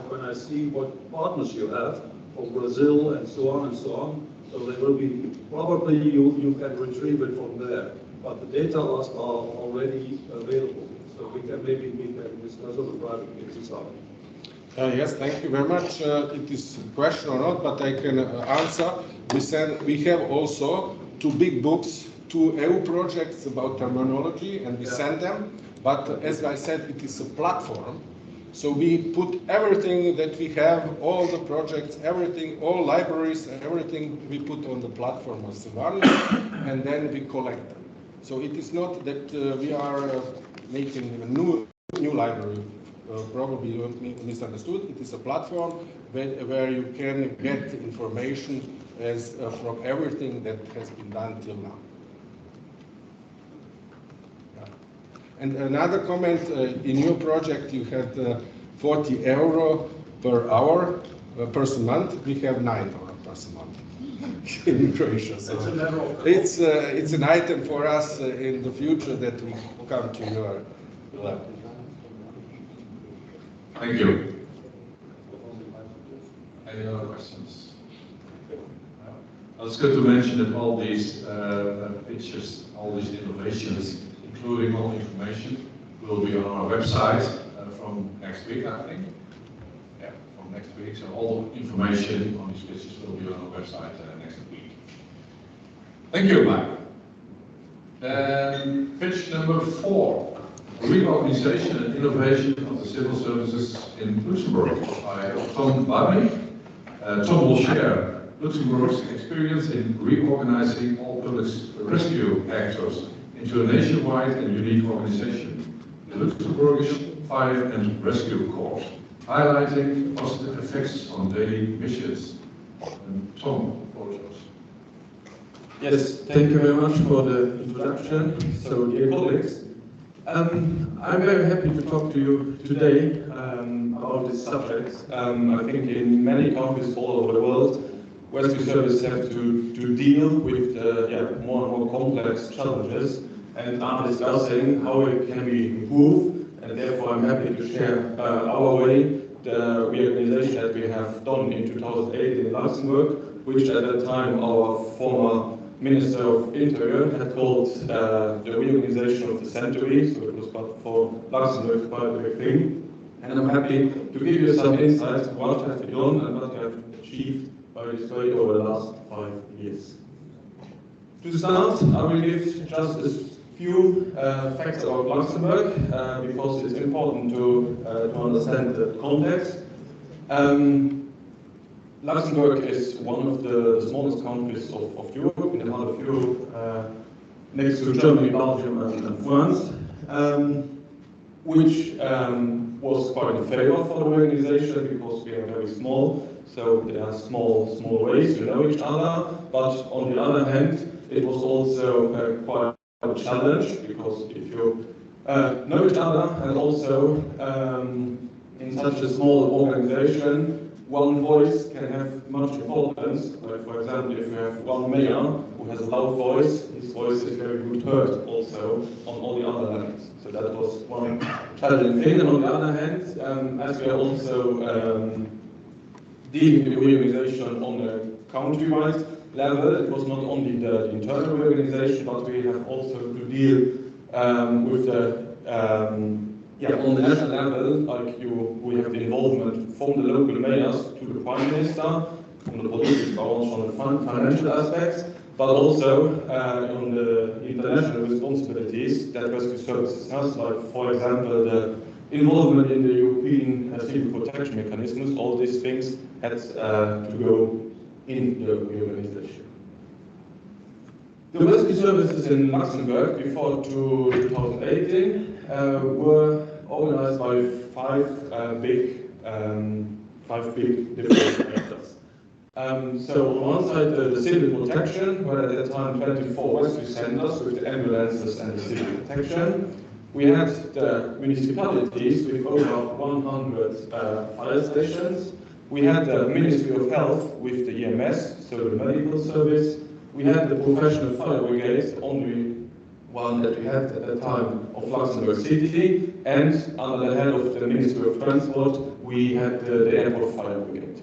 when I see what partners you have from Brazil and so on, so they will be, probably you can retrieve it from there, but the data are already available, so we can discuss on a private basis. Yes, thank you very much. It is a question or not, but I can answer. We have also two big books, two EU projects about terminology, and we send them. But as I said, it is a platform. So we put everything that we have, all the projects, everything, all libraries, everything we put on the platform as one, and then we collect them. So it is not that we are making a new library. Probably you misunderstood. It is a platform where you can get information from everything that has been done till now. And another comment, in your project you had 40 euro per hour per month. We have 9 euro per month in Croatia. So it's an item for us in the future that we come to your level. Thank you. Any other questions? It's good to mention that all these pictures, all these innovations, including all information, will be on our website from next week, I think. Yeah, from next week. So all the information on these pictures will be on our website next week. Thank you, Mike. Then pitch number 4. Reorganization and innovation of the civil services in Luxembourg by Tom Barney. Tom will share Luxembourg's experience in reorganizing all public rescue actors into a nationwide and unique organization, the Luxembourgish Fire and Rescue Corps, highlighting the positive effects on daily missions. And Tom, the floor is yours. Yes, thank you very much for the introduction. So, dear colleagues, I'm very happy to talk to you today about this subject. I think in many countries all over the world, rescue services have to deal with more and more complex challenges and are discussing how it can be improved. And therefore, I'm happy to share our way, the reorganization that we have done in 2008 in Luxembourg, which at that time our former Minister of Interior had called the reorganization of the century, so it was for Luxembourg quite a big thing. And I'm happy to give you some insights on what has been done and what we have achieved by this way over the last 5 years. To start, I will give just a few facts about Luxembourg because it's important to understand the context. Luxembourg is one of the smallest countries of Europe, in the heart of Europe, next to Germany, Belgium, and France, which was quite in favor for the organization because we are very small, so there are small ways to know each other. But on the other hand, it was also quite a challenge because if you know each other and also in such a small organization, one voice can have much importance. Like for example, if you have one mayor who has a loud voice, his voice is very good heard also on all the other levels. So that was one challenging thing. And on the other hand, as we are also dealing with the reorganization on a country-wide level, it was not only the internal reorganization, but we have also to deal with the on the national level, like we have the involvement from the local mayors to the Prime Minister, on the political balance, on the financial aspects, but also on the international responsibilities that rescue services has, like for example the involvement in the European civil protection mechanisms. All these things had to go in the reorganization. The rescue services in Luxembourg before 2018 were organized by five big different actors. So on one side, the civil protection, where at that time 24 rescue centers with the ambulances and the civil protection. We had the municipalities with over 100 fire stations. We had the Ministry of Health with the EMS, so the medical service. We had the professional fire brigade, only one that we had at that time of Luxembourg City, and under the head of the Ministry of Transport, we had the airport fire brigade.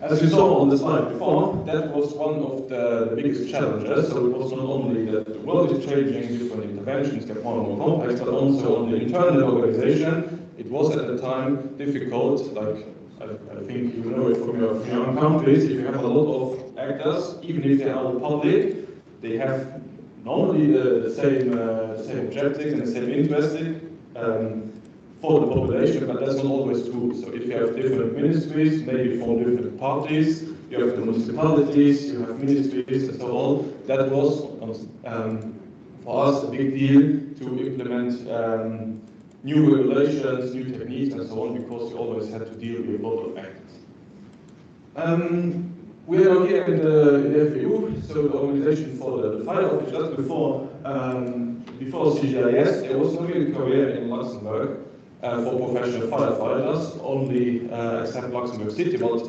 As you saw on the slide before, that was one of the biggest challenges. So it was not only that the world is changing, different interventions get more and more complex, but also on the internal organization, it was at the time difficult, like I think you know it from your own countries, if you have a lot of actors, even if they are all public, they have normally the same objectives and the same interests for the population, but that's not always true. So if you have different ministries, maybe from different parties, you have the municipalities, you have ministries and so on, that was for us a big deal to implement new regulations, new techniques and so on, because you always had to deal with a lot of actors. We are here in the FEU, so the organization for the fire office. Just before CGIS, there was no real career in Luxembourg for professional firefighters, only except Luxembourg City, but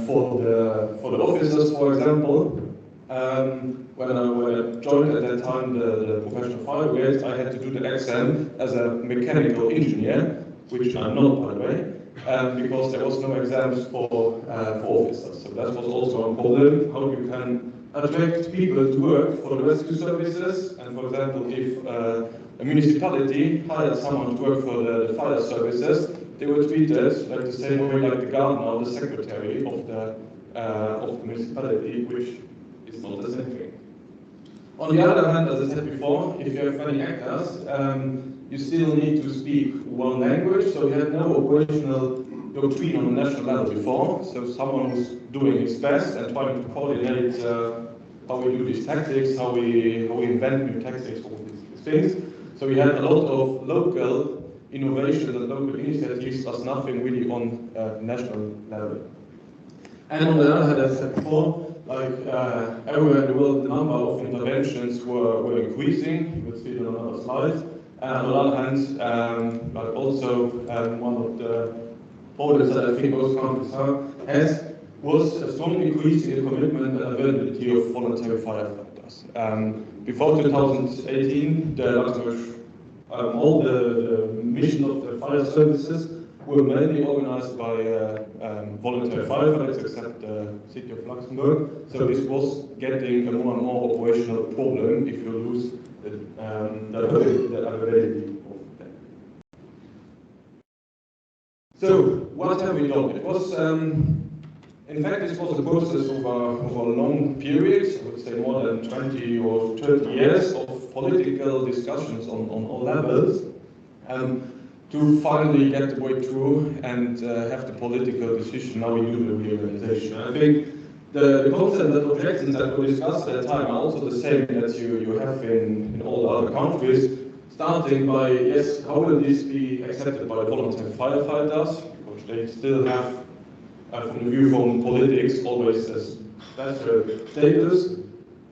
for the officers, for example, when I joined at that time the professional fire brigade, I had to do the exam as a mechanical engineer, which I'm not, by the way, because there was no exams for officers. So that was also a problem, how you can attract people to work for the rescue services. And for example, if a municipality hired someone to work for the fire services, they were treated like the same way like the gardener or the secretary of the municipality, which is not the same thing. On the other hand, as I said before, if you have many actors, you still need to speak one language, so we had no operational doctrine on a national level before, so someone who's doing his best and trying to coordinate how we do these tactics, how we invent new tactics, all these things. So we had a lot of local innovations and local initiatives, but nothing really on national level. And on the other hand, as I said before, like everywhere in the world, the number of interventions were increasing. You will see it on another slide. And on the other hand, like also one of the problems that I think most countries has was a strong increase in the commitment and availability of voluntary firefighters. Before 2018, the Luxembourg, all the mission of the fire services were mainly organized by voluntary firefighters, except the city of Luxembourg. So this was getting a more and more operational problem if you lose the availability of them. So what have we done? It was, in fact, this was a process of a long period, I would say more than 20 or 30 years of political discussions on all levels. To finally get the way through and have the political decision, now we do the reorganization. I think the concept and objectives that we discussed at the time are also the same that you have in all the other countries, starting by, yes, how will this be accepted by voluntary firefighters, which they still have, from the view from politics, always as special status.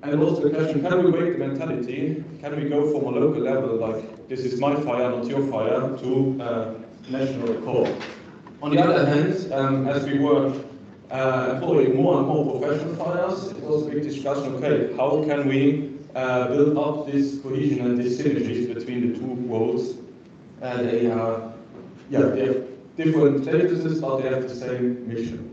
And also the question, can we break the mentality? Can we go from a local level, like this is my fire, not your fire, to national call? On the other hand, as we were employing more and more professional fires, it was a big discussion, okay, how can we build up this cohesion and these synergies between the two worlds? They have different statuses, but they have the same mission.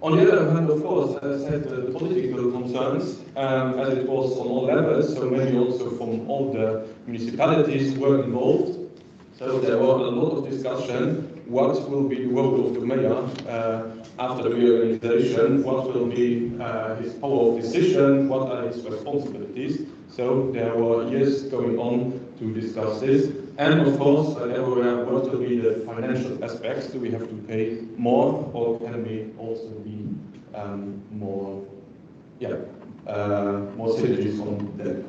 On the other hand, of course, as I said, the political concerns, as it was on all levels, so maybe also from all the municipalities were involved. So there were a lot of discussion, what will be the role of the mayor after the reorganization, what will be his power of decision, what are his responsibilities. So there were years going on to discuss this. And of course, everywhere, what will be the financial aspects? Do we have to pay more, or can we also be more synergies on that?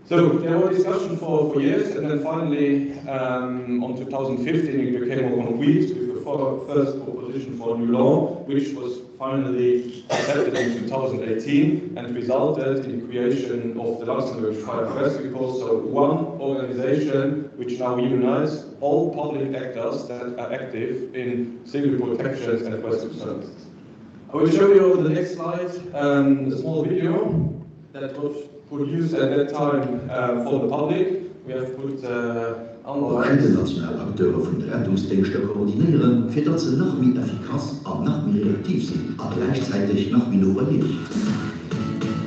So there were discussions for years, and then finally, on 2015, it became more concrete with the first proposition for a new law, which was finally accepted in 2018 and resulted in the creation of the Luxembourg Fire and Rescue Corps, so one organization which now unites all public actors that are active in civil protections and rescue services. I will show you on the next slide a small video that was produced at that time for the public. We have put internationale Akteure von der Rettungsdienste koordinieren, für dass sie noch mehr effikaz und noch mehr reaktiv sind, aber gleichzeitig noch mehr innovativ.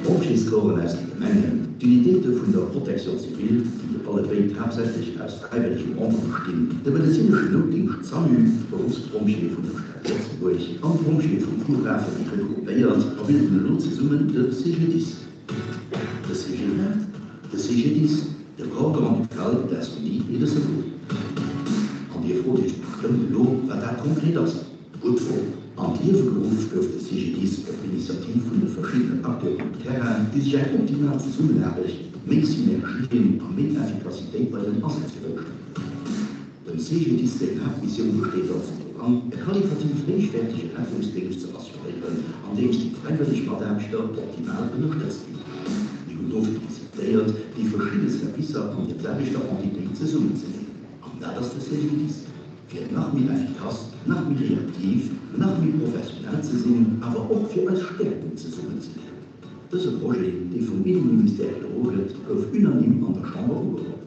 Aufsichtskorps aus den Gemeinden, die Idee von der Protektion Zivil, die alle beiden hauptsächlich aus freiwilligen Ordnung bestehen, der medizinische Notdienst ZAMU, Berufsbranche von der Stadt Letztenburg, und Branche vom Flughafen, die rekrutiert, verbinden nur zusammen der CGDIS. Der CGDIS, der Programme Medical d'Astronomie et de Secours. Und die Frage ist, was da konkret ist. Gut vor. An Lebenberuf dürfte CGDIS auf Initiative von den verschiedenen Akteuren im Terrain, die sich ein optimal zusammenarbeiten, mehr Synergien und mehr Effektivität bei den Einsatzbewegungen. Der CGDIS der Hauptmission besteht auf dem Programm, qualitativ gleichwertige Rettungsdienst zu assumieren, an dem die freiwillige Bedarfsstelle optimal unterstützt wird. Die Bedürfnisse diskutiert, die verschiedenen Services und die gleiche Entität zusammenzulegen. Und das ist der CGDIS. Für nach mir effikaz, nach mir reaktiv, nach mir professionell zu sein, aber auch für als Stärken zu suchen zu werden. Das ist ein Projekt, das vom Innenministerium geregelt, auf unanim an der Chambre umgebracht.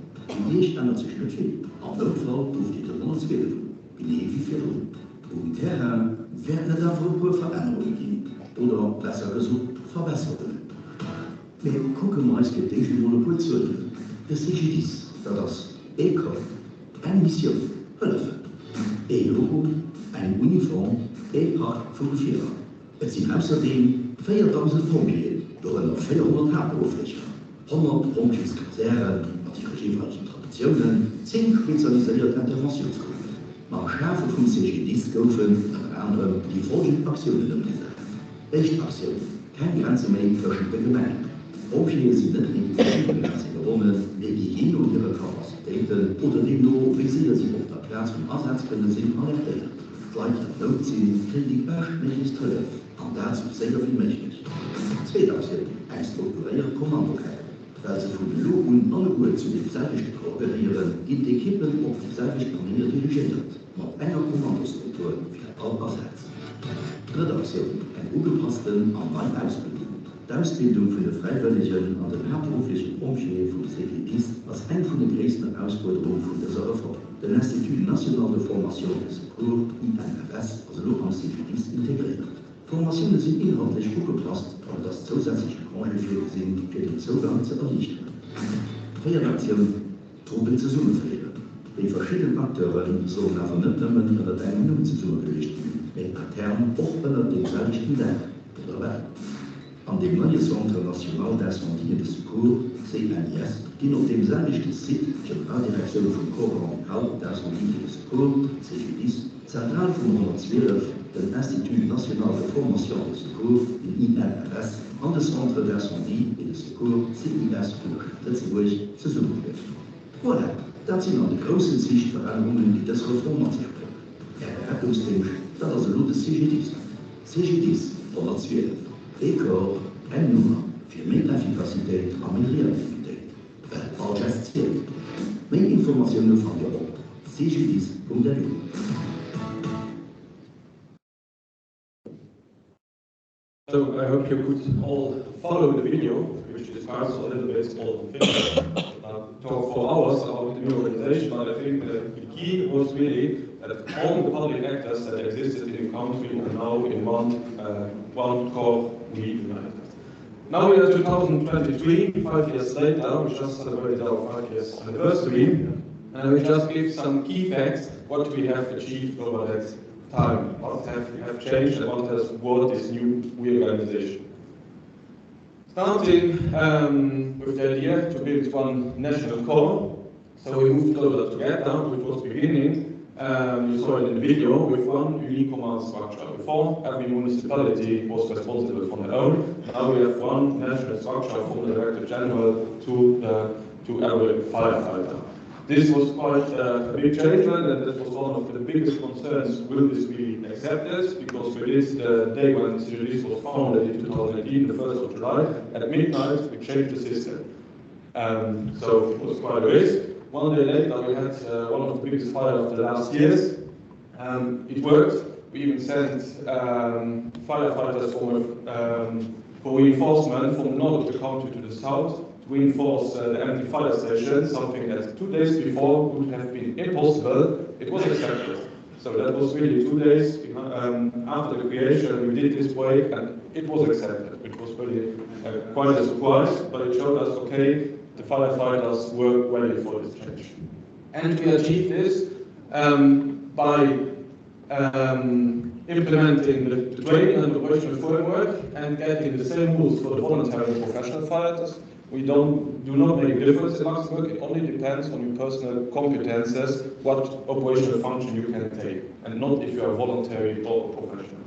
Die Idee ändert sich nicht viel. Am Notfall durfte die Resonanz werden, wie für uns. Im Terrain werden es dafür Veränderungen geben, oder besser gesagt, Verbesserungen. Wir gucken mal, es gibt diese Monopol zu. Das ist dies, das ECOF, eine Mission, Hilfe. Ein Logo, eine Uniform, ein Pack von Gefährern. Es sind außerdem 4000 Pompiers, darunter 400 Hauptberufliche, 100 Pompiers-Kaserne, archivarischen Traditionen, 10 spezialisierte Interventionsgruppen. Nach Schärfe von CGDIS dürfen unter anderem die folgenden Aktionen umgesetzt. Echtaktion, keine Grenze mehr zwischen den Gemeinden. Pompiers sind nicht in verschiedenen Grenzen gewonnen, die je und ihre Kapazitäten oder dem nur, wie sie auf der Platz vom Einsatzbündnis sind, anerkennen. Gleich an Notziehen kriegen die bestmöglichst Hilfe, und dazu sehr viel möglich. Zweite Aktion, ein strukturierter Kommandokette. Weil sie von den Logen alle Uhr zu den Seitigen kooperieren, gibt die Kippen auf die Seitigen Manier dirigiert, mit einer Kommandostruktur für alle Einsätze. Dritte Aktion, ein ungepassten und neuen Ausbildung. Die Ausbildung für die Freiwilligen und den hauptberuflichen Pompiers von CGDIS als eine von den größten Herausforderungen von dieser Reform. Der Institut National de Formation de Secours, INFS, also auch am CGDIS integriert. Formationen sind inhaltlich angepasst, und das zusätzliche Branchenführer sind für den Zugang zu erleichtern. Vierte Aktion, Truppen zusammenführen. Die verschiedenen Akteuren sollen aber nicht nur unter einem Namen zusammengelegt werden, mit Akteuren auch unter demselben Dach oder Werk. An dem neuen Centre National d'Astronomie et de Secours, CNIS, die auf demselben Sitz Generaldirektion von Corps Medical d'Astronomie et de Secours, CGDIS, zentral von 112, den Institut National de Formation de Secours, den INFS, an das Centre d'Astronomie et de Secours, CIS von der Stadt Letztenburg, zusammengeführt. Voilà, das sind an die großen Sichtveränderungen, die das Reform an sich bringen. Der Rettungsdienst, das ist ein gutes CGDIS. CGDIS, von der 12. ECOR, eine Nummer für mehr Effektivität und mehr Reaktivität. Falsches Ziel. Mehr Informationen von der Ort. cgdis.lu. So I hope you could all follow the video, which describes a little bit all the things. Talk for hours about the new organization, but I think the key was really that all the public actors that existed in the country are now in one core united. Now we are 2023, 5 years later, we just celebrated our 5 years anniversary, and we just give some key facts, what we have achieved over that time, what have changed and what has brought this new reorganization. Starting with the idea to build one national core, so we moved closer together, which was beginning, you saw it in the video, with one unique command structure. Before, every municipality was responsible for their own. Now we have one national structure from the Director General to every firefighter. This was quite a big change, and that was one of the biggest concerns. Will this be accepted? Because for this, the day when CGDIS was founded in 2018, the 1st of July, at midnight, we changed the system. So it was quite a risk. One day later, we had one of the biggest fires of the last years. It worked. We even sent firefighters for reinforcement from the north of the country to the south to reinforce the empty fire station, something that 2 days before would have been impossible. It was accepted. So that was really 2 days after the creation. We did this way, and it was accepted. It was really quite a surprise, but it showed us, okay, the firefighters were ready for this change. And we achieved this by implementing the training and operational framework and getting the same rules for the voluntary and professional firefighters. We do not make a difference in Luxembourg. It only depends on your personal competences, what operational function you can take, and not if you are voluntary or professional.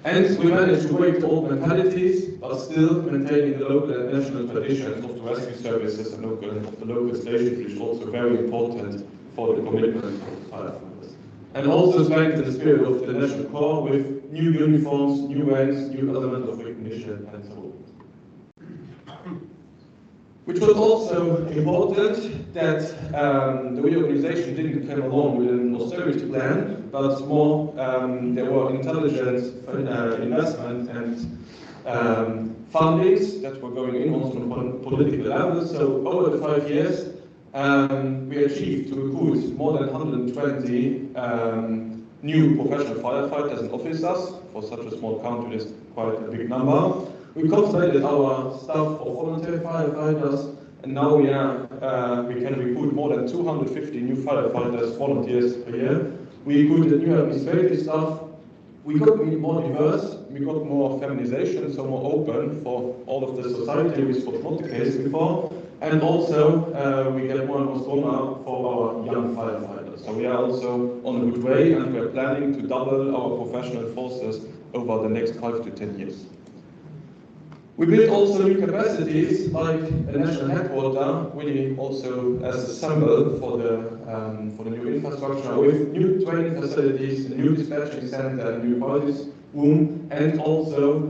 And we managed to break old mentalities, but still maintaining the local and national traditions of the rescue services and of the local stations, which is also very important for the commitment of the firefighters. And also strengthen the spirit of the National Corps with new uniforms, new ranks, new element of recognition, and so on. Which was also important that the reorganization didn't come along with an austerity plan, but more there were intelligent investment and fundings that were going in also on political level. So over the 5 years, we achieved to recruit more than 120 new professional firefighters and officers. For such a small country, it's quite a big number. We consolidated our staff of voluntary firefighters, and now we can recruit more than 250 new firefighters, volunteers per year. We recruited new administrative staff. We got more diverse, we got more feminization, so more open for all of the society, which was not the case before. And also, we get more and more stronger for our young firefighters. So we are also on a good way, and we are planning to double our professional forces over the next 5 to 10 years. We built also new capacities, like a national headquarter, really also as a symbol for the new infrastructure, with new training facilities, a new dispatching center, a new police room, and also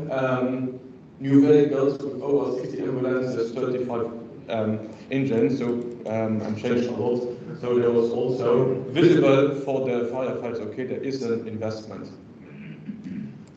new vehicles with over 60 ambulances, 35 engines, so and changed a lot. So there was also visible for the firefighters, okay, there is an investment.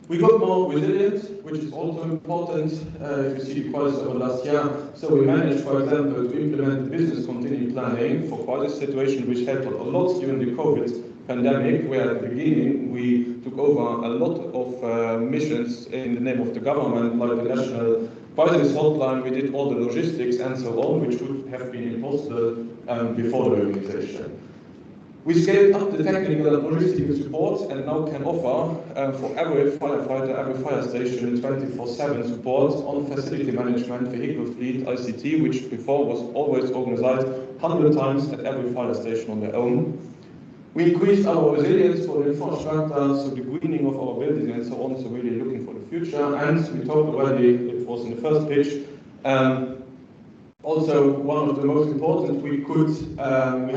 We got more resilient, which is also important if you see the crisis over last year. So we managed, for example, to implement business continuity planning for crisis situation, which helped a lot during the COVID pandemic, where at the beginning we took over a lot of missions in the name of the government, like the National Crisis Hotline. We did all the logistics and so on, which would have been impossible before the organization. We scaled up the technical and logistical support and now can offer for every firefighter, every fire station, 24/7 support on facility management, vehicle fleet, ICT, which before was always organized 100 times at every fire station on their own. We increased our resilience for the infrastructure, so the greening of our buildings and so on, so really looking for the future. And we talked already, it was in the first pitch, also, one of the most important, we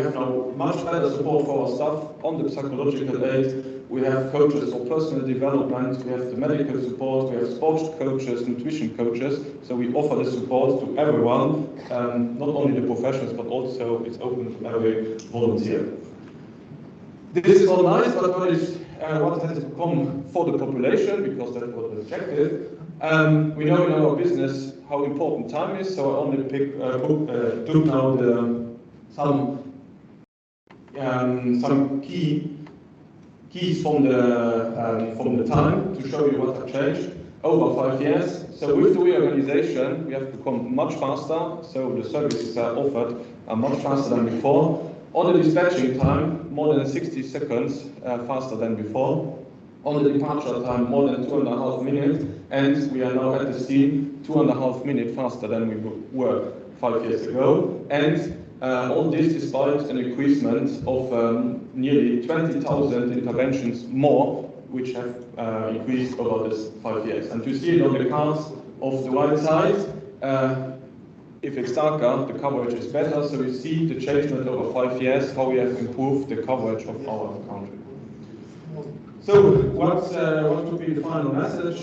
have now much better support for our staff on the psychological aid. We have coaches for personal development, we have the medical support, we have sports coaches, nutrition coaches. So we offer the support to everyone, not only the professionals, but also it's open to every volunteer. This is all nice, but what has to come for the population, because that was the objective. We know in our business how important time is, so I only took now some keys from the time to show you what have changed over 5 years. So with the reorganization, we have become much faster, so the services offered are much faster than before. On the dispatching time, more than 60 seconds faster than before. On the departure time, more than 2.5 minutes, and we are now at the scene 2.5 minutes faster than we were 5 years ago. And all this despite an increasement of nearly 20,000 interventions more, which have increased over this 5 years. And you see it on the cards of the right side. If it's darker, the coverage is better, so you see the changement over 5 years, how we have improved the coverage of our country. So, what would be the final message?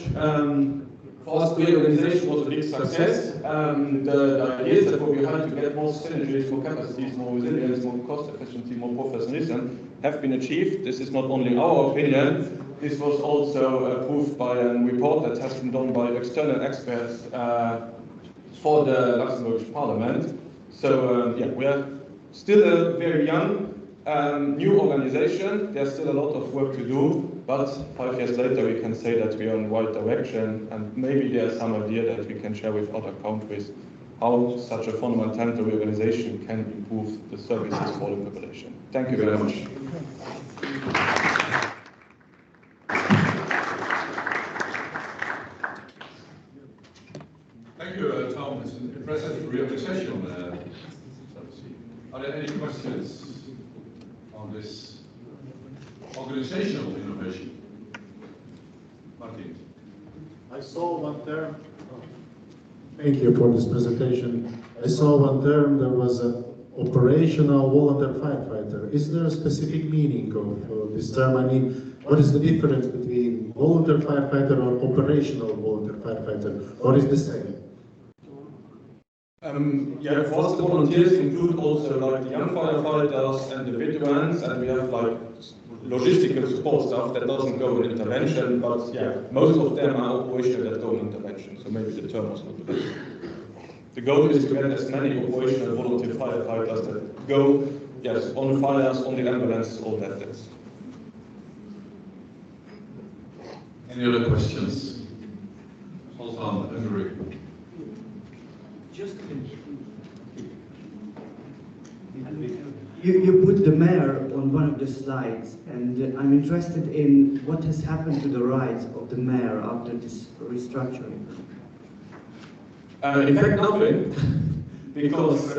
For us, the reorganization was a big success. The ideas that were behind to get more synergies, more capacities, more resilience, more cost efficiency, more professionalism have been achieved. This is not only our opinion, this was also approved by a report that has been done by external experts for the Luxembourg Parliament. So, yeah, we are still a very young New organization, there's still a lot of work to do, but 5 years later we can say that we are in the right direction, and maybe there's some idea that we can share with other countries how such a fundamental organization can improve the services for the population. Thank you very much. Thank you, Tom. It's an impressive realization. Are there any questions on this organizational innovation? Martin. I saw one term. Thank you for this presentation. I saw one term, there was an operational volunteer firefighter. Is there a specific meaning of this term? I mean, what is the difference between volunteer firefighter or operational volunteer firefighter? Or is the same? Yeah, for us the volunteers include also like the young firefighters and the veterans, and we have like logistical support staff that doesn't go in intervention, but yeah, most of them are operational that go in intervention, so maybe the term was not the best. The goal is to get as many operational volunteer firefighters that go, yes, on fires, on the ambulance, all that things. Any other questions? Hold on, Hungary. Just you put the mayor on one of the slides, and I'm interested in what has happened to the rights of the mayor after this restructuring. In fact, nothing, because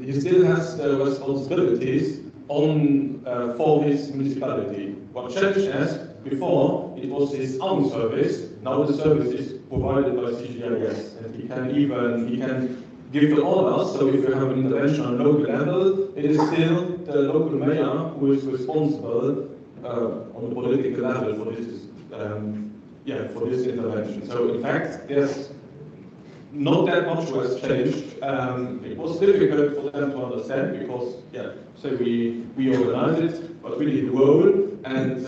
he still has the responsibilities on for his municipality. What changed as before, it was his own service. Now the service is provided by CGIS, and he can give the orders. So if you have an intervention on local level, it is still the local mayor who is responsible on the political level for this. For this intervention. So in fact, there's not that much has changed. It was difficult for them to understand because, so we organized it, but really the role, and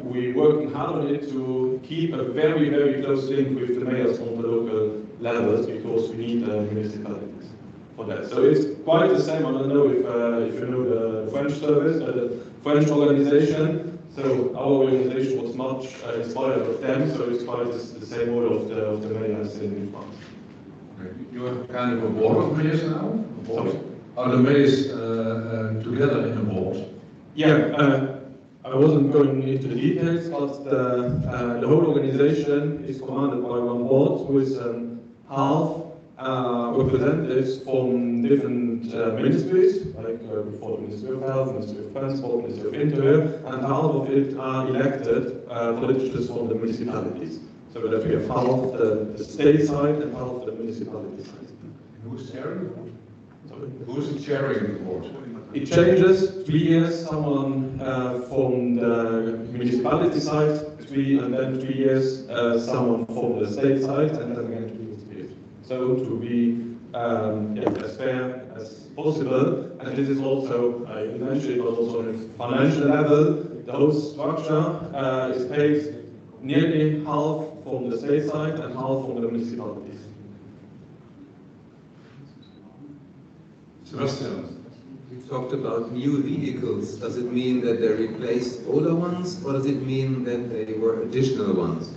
we working hard on it to keep a very, very close link with the mayors on the local levels because we need municipalities for that. So it's quite the same. I don't know if you know the French service, the French organization. So our organization was much inspired of them, so it's quite the same role of the mayors in France. You have kind of a board of mayors now? Are the mayors together in a board? Yeah, I wasn't going into the details, but the whole organization is commanded by one board with half representatives from different ministries, like before the Ministry of Health, Ministry of Transport, Ministry of Interior, and half of it are elected politicians from the municipalities. So that we have half the state side and half the municipality side. Who's chairing? Sorry? Who's chairing the board? It changes 3 years, someone from the municipality side, 3, and then 3 years, someone from the state side, and then again 3 years. So to be as fair as possible, and this is also, I mentioned, but also on a financial level, the whole structure is paid nearly half from the state side and half from the municipalities. Sebastian, you talked about new vehicles. Does it mean that they replaced older ones, or does it mean that they were additional ones?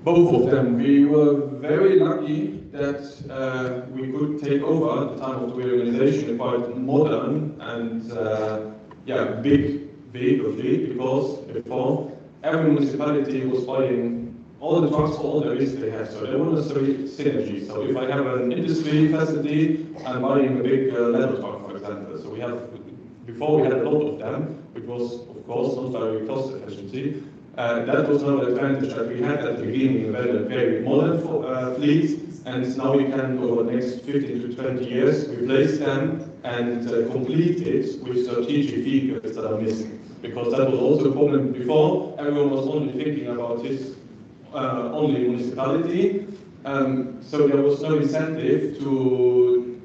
Both of them. We were very lucky that we could take over at the time of the reorganization a quite modern and big vehicle fleet, because before every municipality was buying all the trucks for all the risks they had. So there was a synergy. So if I have an industry facility, I'm buying a big leather truck, for example. So before we had a lot of them, which was of course not very cost efficiency. That was another advantage that we had at the beginning, very modern fleets, and now we can, over the next 15 to 20 years, replace them and complete it with strategic vehicles that are missing. Because that was also a problem before. Everyone was only thinking about his only municipality, so there was no incentive to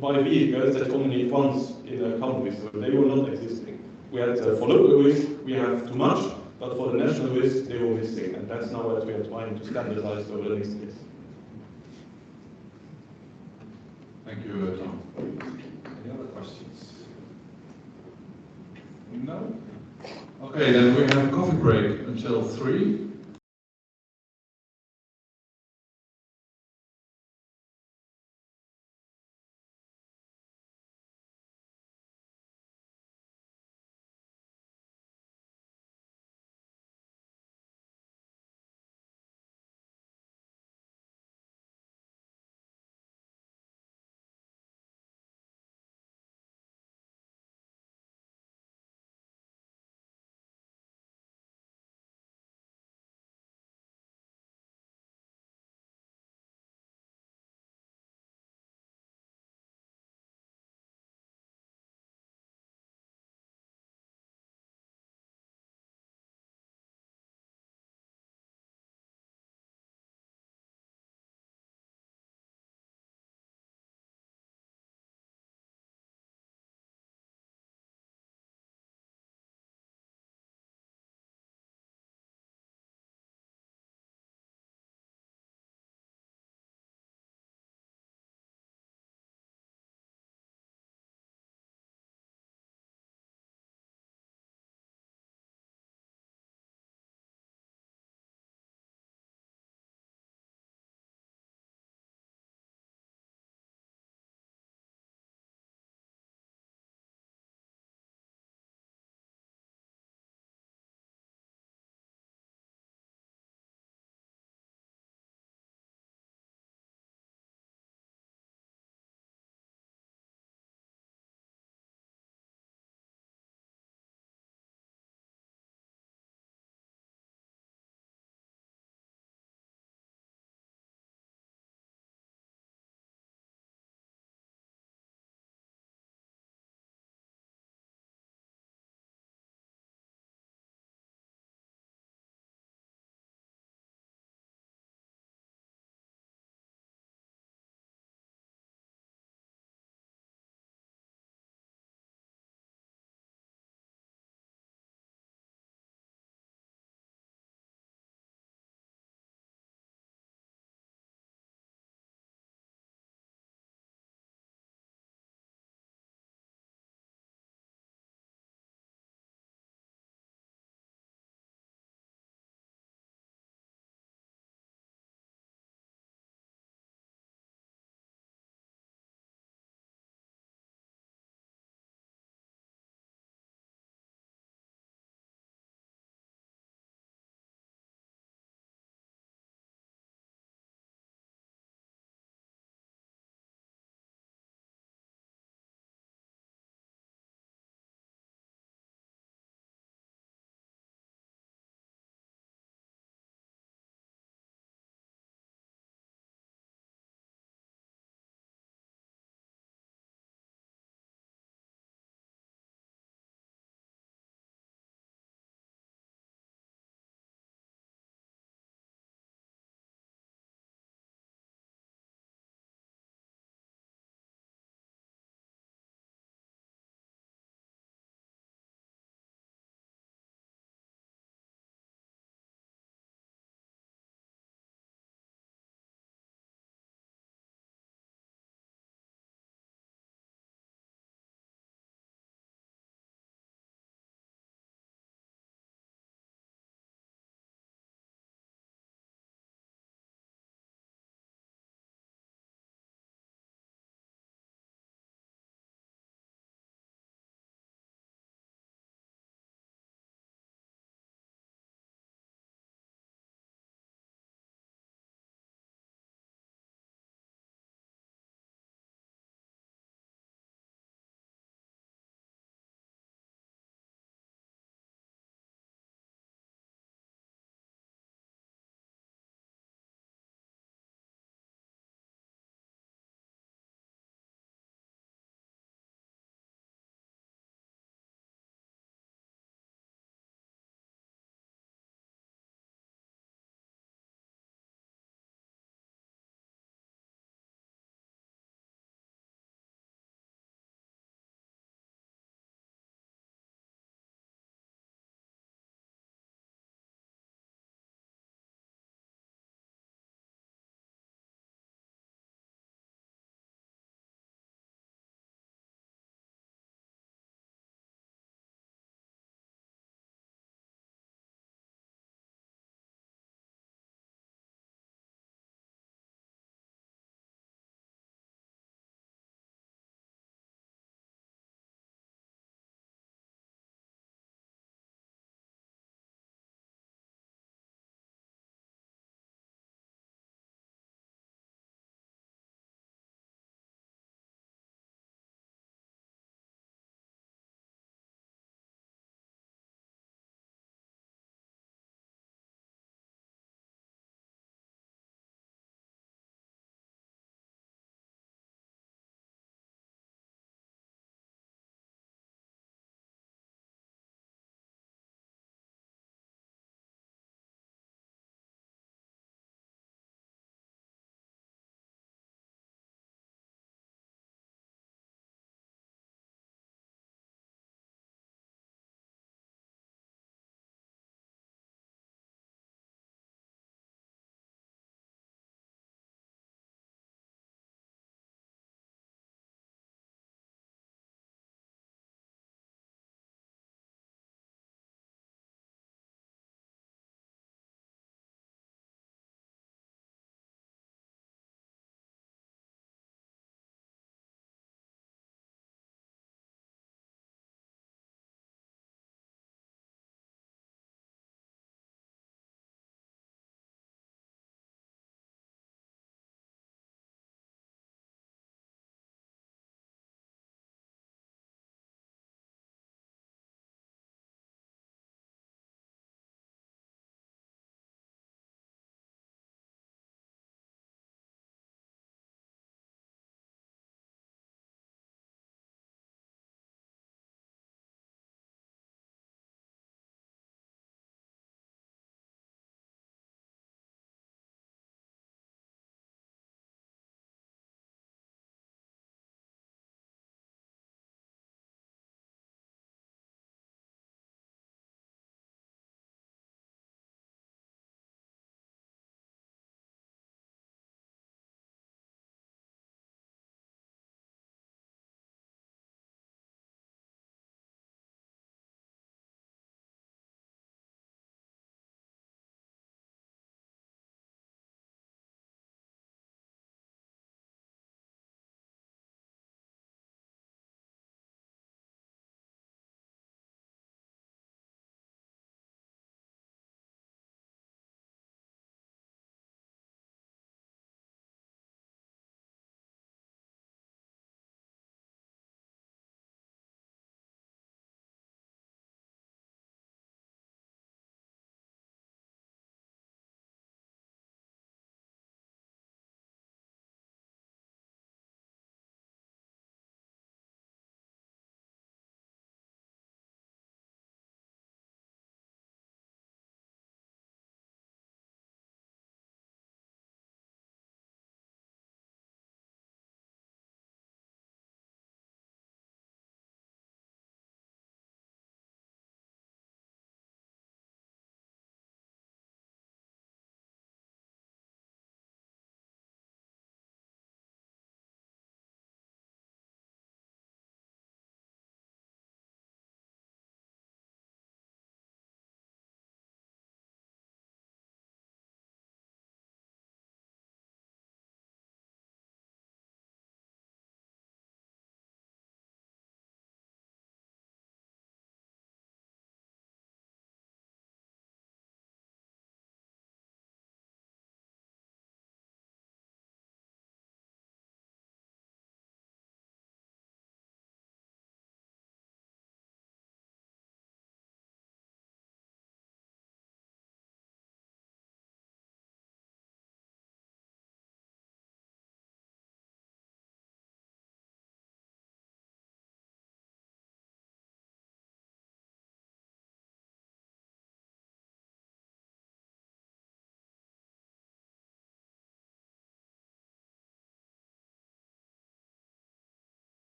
buy vehicles that only need once in a country, so they were not existing. We had for local risk, we have too much, but for the national risk, they were missing, and that's now what we are trying to standardize over the next years. Thank you, Tom. Any other questions? No? Okay, then we have a coffee break until 3.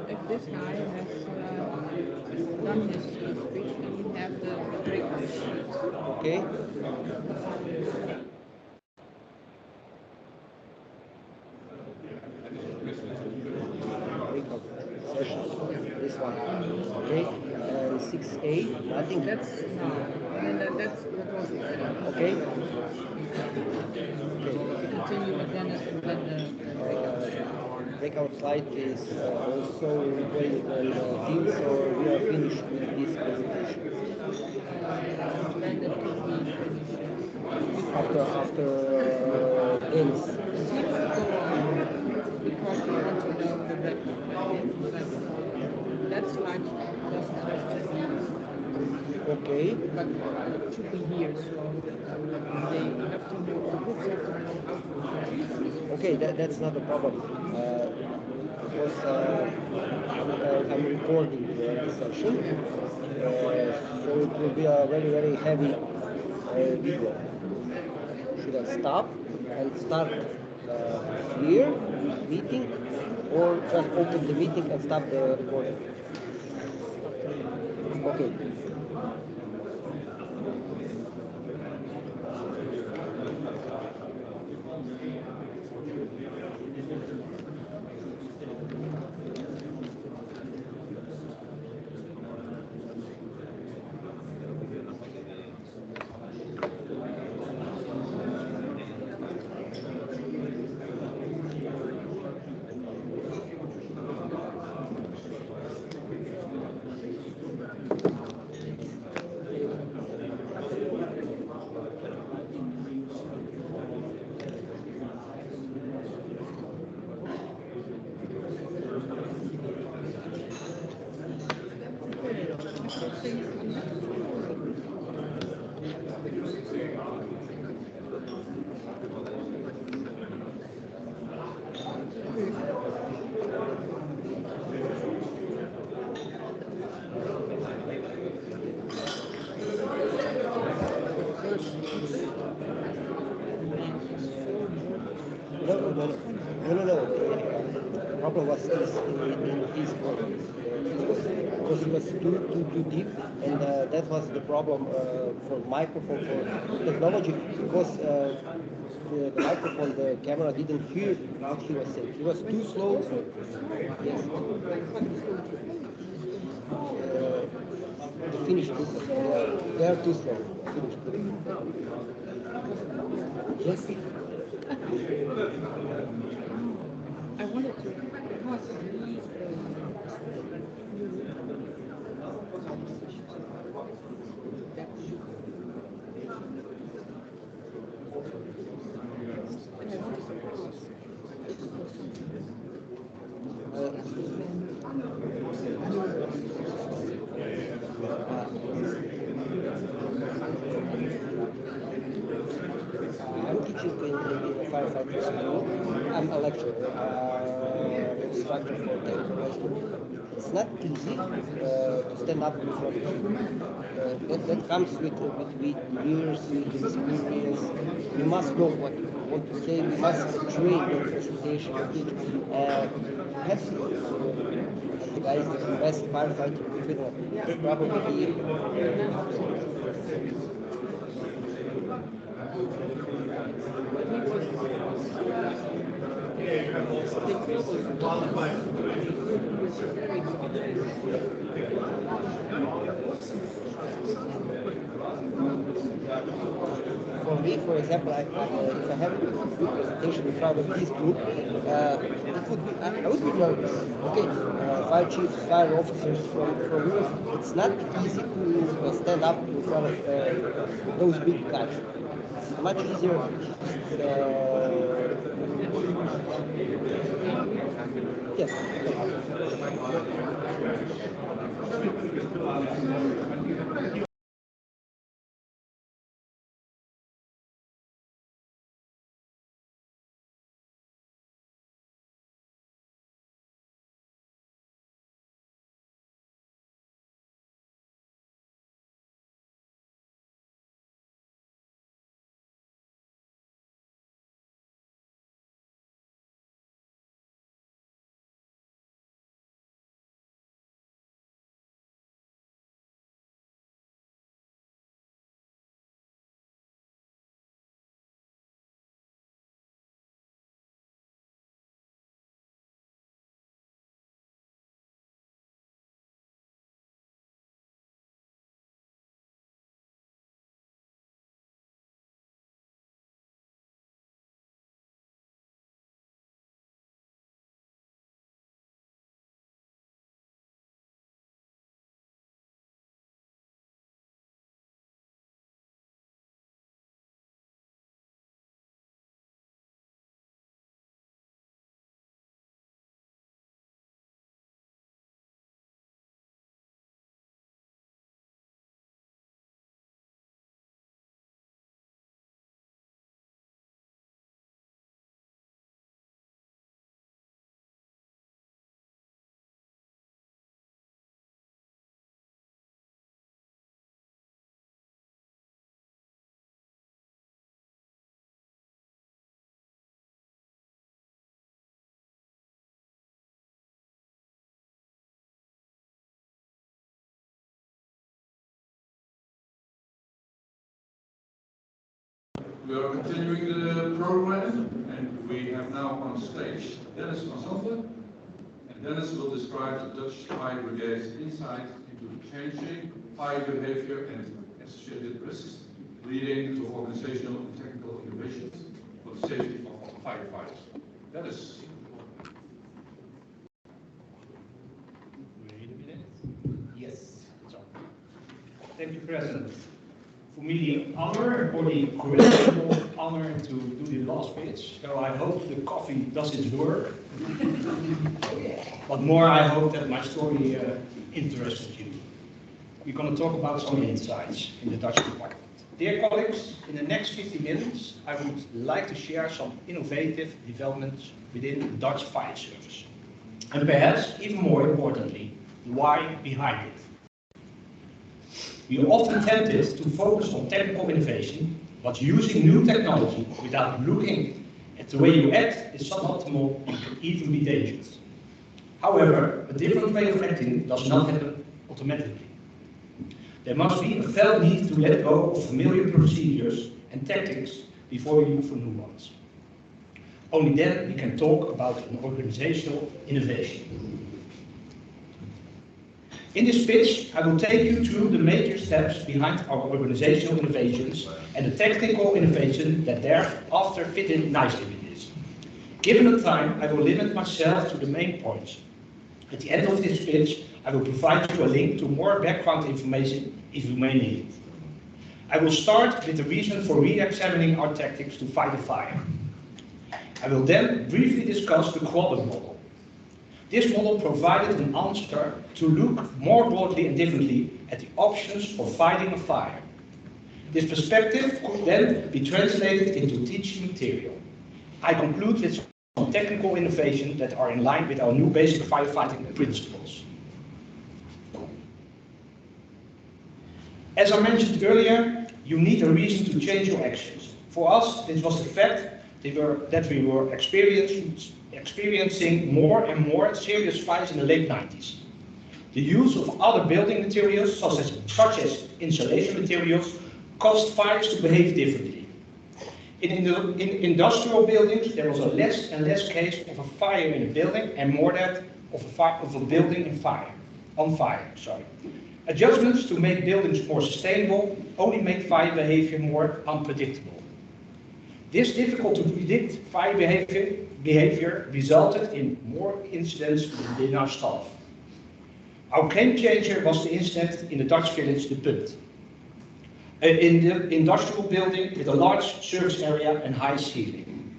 If this guy has done his speech, then we have the breakout sheet. Okay. Breakout session. This one. Okay. And 6A, nothing. That's that was it. Okay. We continue with Dennis and then the breakout. Breakout slide is also recording on Teams, or we are finished with this presentation. Then it could be finished. After Dennis. Teams go on because we want to know the record. That slide doesn't have Okay. but it should be here, so they have to move the book out. Okay, that's not a problem. Because I'm recording the session, so it will be a very, very heavy video. Should I stop and start here meeting, or just open the meeting and stop the recording? Okay. No. The problem was in his voice. Because it was too deep, and that was the problem for microphone, for technology, because the microphone, the camera didn't hear what he was saying. He was too slow. Yes. The Finnish people, they are too slow. Finnish people. Yes. I wanted to because I'm teaching in a firefighting school. I'm a lecturer, instructor for technical high school. It's not easy to stand up in front of you. That comes with years, with experience. You must know what you want to say. You must train your presentation. Perhaps the guys that the best firefighter in Finland probably be for me, for example, if I have a good presentation in front of this group, it would be, I would be nervous. Okay, fire chiefs, fire officers from Europe, it's not easy to stand up in front of those big guys. It's much easier. Yes. We are continuing the program, and we have now on stage Dennis van Zanden. And Dennis will describe the Dutch Fire Brigade's insight into changing fire behavior and associated risks, leading to organizational and technical innovations for the safety of firefighters. Dennis. Wait a minute. Yes, it's on. Thank you, President. For me, the honor or the incredible honor to do the last speech. So I hope the coffee does its work. But more, I hope that my story interested you. We're going to talk about some insights in the Dutch department. Dear colleagues, in the next 50 minutes, I would like to share some innovative developments within the Dutch fire service. And perhaps, even more importantly, the why behind it. We are often tempted to focus on technical innovation, but using new technology without looking at the way you act is suboptimal and can even be dangerous. However, a different way of acting does not happen automatically. There must be a felt need to let go of familiar procedures and tactics before we look for new ones. Only then we can talk about an organizational innovation. In this pitch, I will take you through the major steps behind our organizational innovations and the technical innovation that thereafter fit in nicely with this. Given the time, I will limit myself to the main points. At the end of this pitch, I will provide you a link to more background information if you may need it. I will start with the reason for re-examining our tactics to fight a fire. I will then briefly discuss the quadrant model. This model provided an answer to look more broadly and differently at the options for fighting a fire. This perspective could then be translated into teaching material. I conclude with some technical innovations that are in line with our new basic firefighting principles. As I mentioned earlier, you need a reason to change your actions. For us, this was the fact that we were experiencing more and more serious fires in the late 90s. The use of other building materials, such as insulation materials, caused fires to behave differently. In industrial buildings, there was a less and less case of a fire in a building and more that of a building on fire. Adjustments to make buildings more sustainable only make fire behavior more unpredictable. This difficult to predict fire behavior resulted in more incidents within our staff. Our game changer was the incident in the Dutch village De Punt, in the industrial building with a large service area and high ceiling.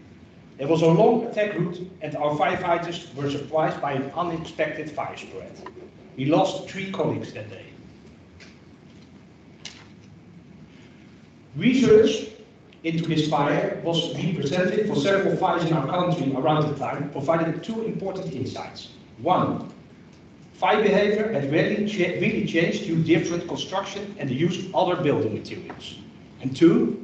There was a long attack route and our firefighters were surprised by an unexpected fire spread. We lost 3 colleagues that day. Research into this fire was being presented for several fires in our country around the time, provided 2 important insights. 1, fire behavior had really changed due to different construction and the use of other building materials. And 2,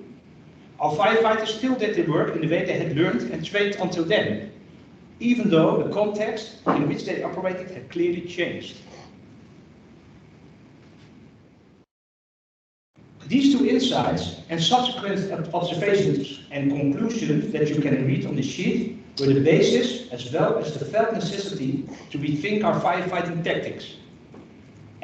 our firefighters still did their work in the way they had learned and trained until then, even though the context in which they operated had clearly changed. These 2 insights and subsequent observations and conclusions that you can read on the sheet were the basis, as well as the felt necessity to rethink our firefighting tactics.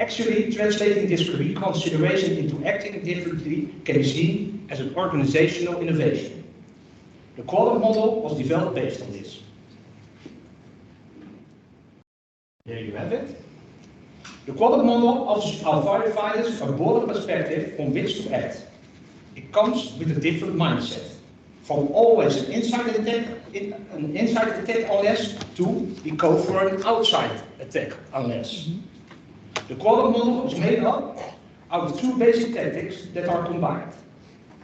Actually, translating this reconsideration into acting differently can be seen as an organizational innovation. The quadrant model was developed based on this. There you have it. The quadrant model offers our firefighters a broader perspective from which to act. It comes with a different mindset, from always an inside attack unless to we go for an outside attack unless. The quadrant model is made up out of 2 basic tactics that are combined: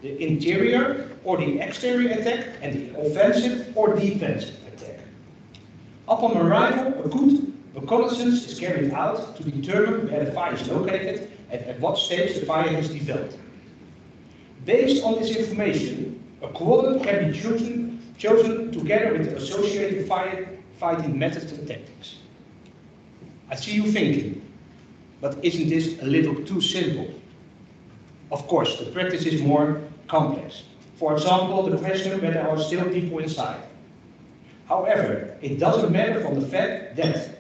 the interior or the exterior attack and the offensive or defensive attack. Upon arrival, a good reconnaissance is carried out to determine where the fire is located and at what stage the fire is developed. Based on this information, a quadrant can be chosen together with the associated firefighting methods and tactics. I see you thinking, but isn't this a little too simple? Of course, the practice is more complex. For example, the question whether there are still people inside. However, it doesn't matter from the fact that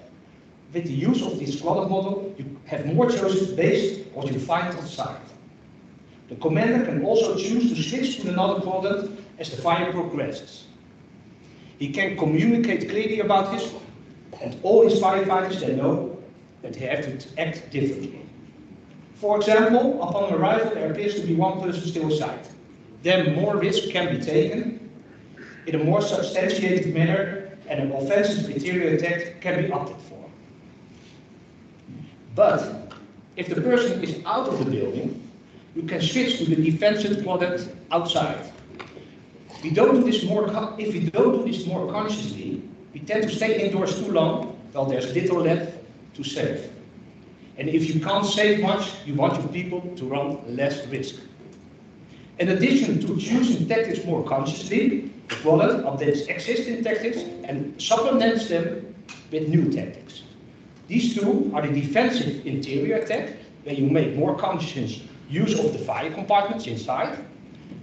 with the use of this quadrant model, you have more choices based on what you find on site. The commander can also choose to switch to another quadrant as the fire progresses. He can communicate clearly about this, and all his firefighters then know that they have to act differently. For example, upon arrival there appears to be 1 person still inside. Then more risk can be taken in a more substantiated manner and an offensive interior attack can be opted for. But if the person is out of the building, you can switch to the defensive quadrant outside. If we don't do this more consciously, we tend to stay indoors too long, well, there's little left to save. And if you can't save much, you want your people to run less risk. In addition to choosing tactics more consciously, the quadrant updates existing tactics and supplements them with new tactics. These 2 are the defensive interior attack, where you make more conscious use of the fire compartments inside,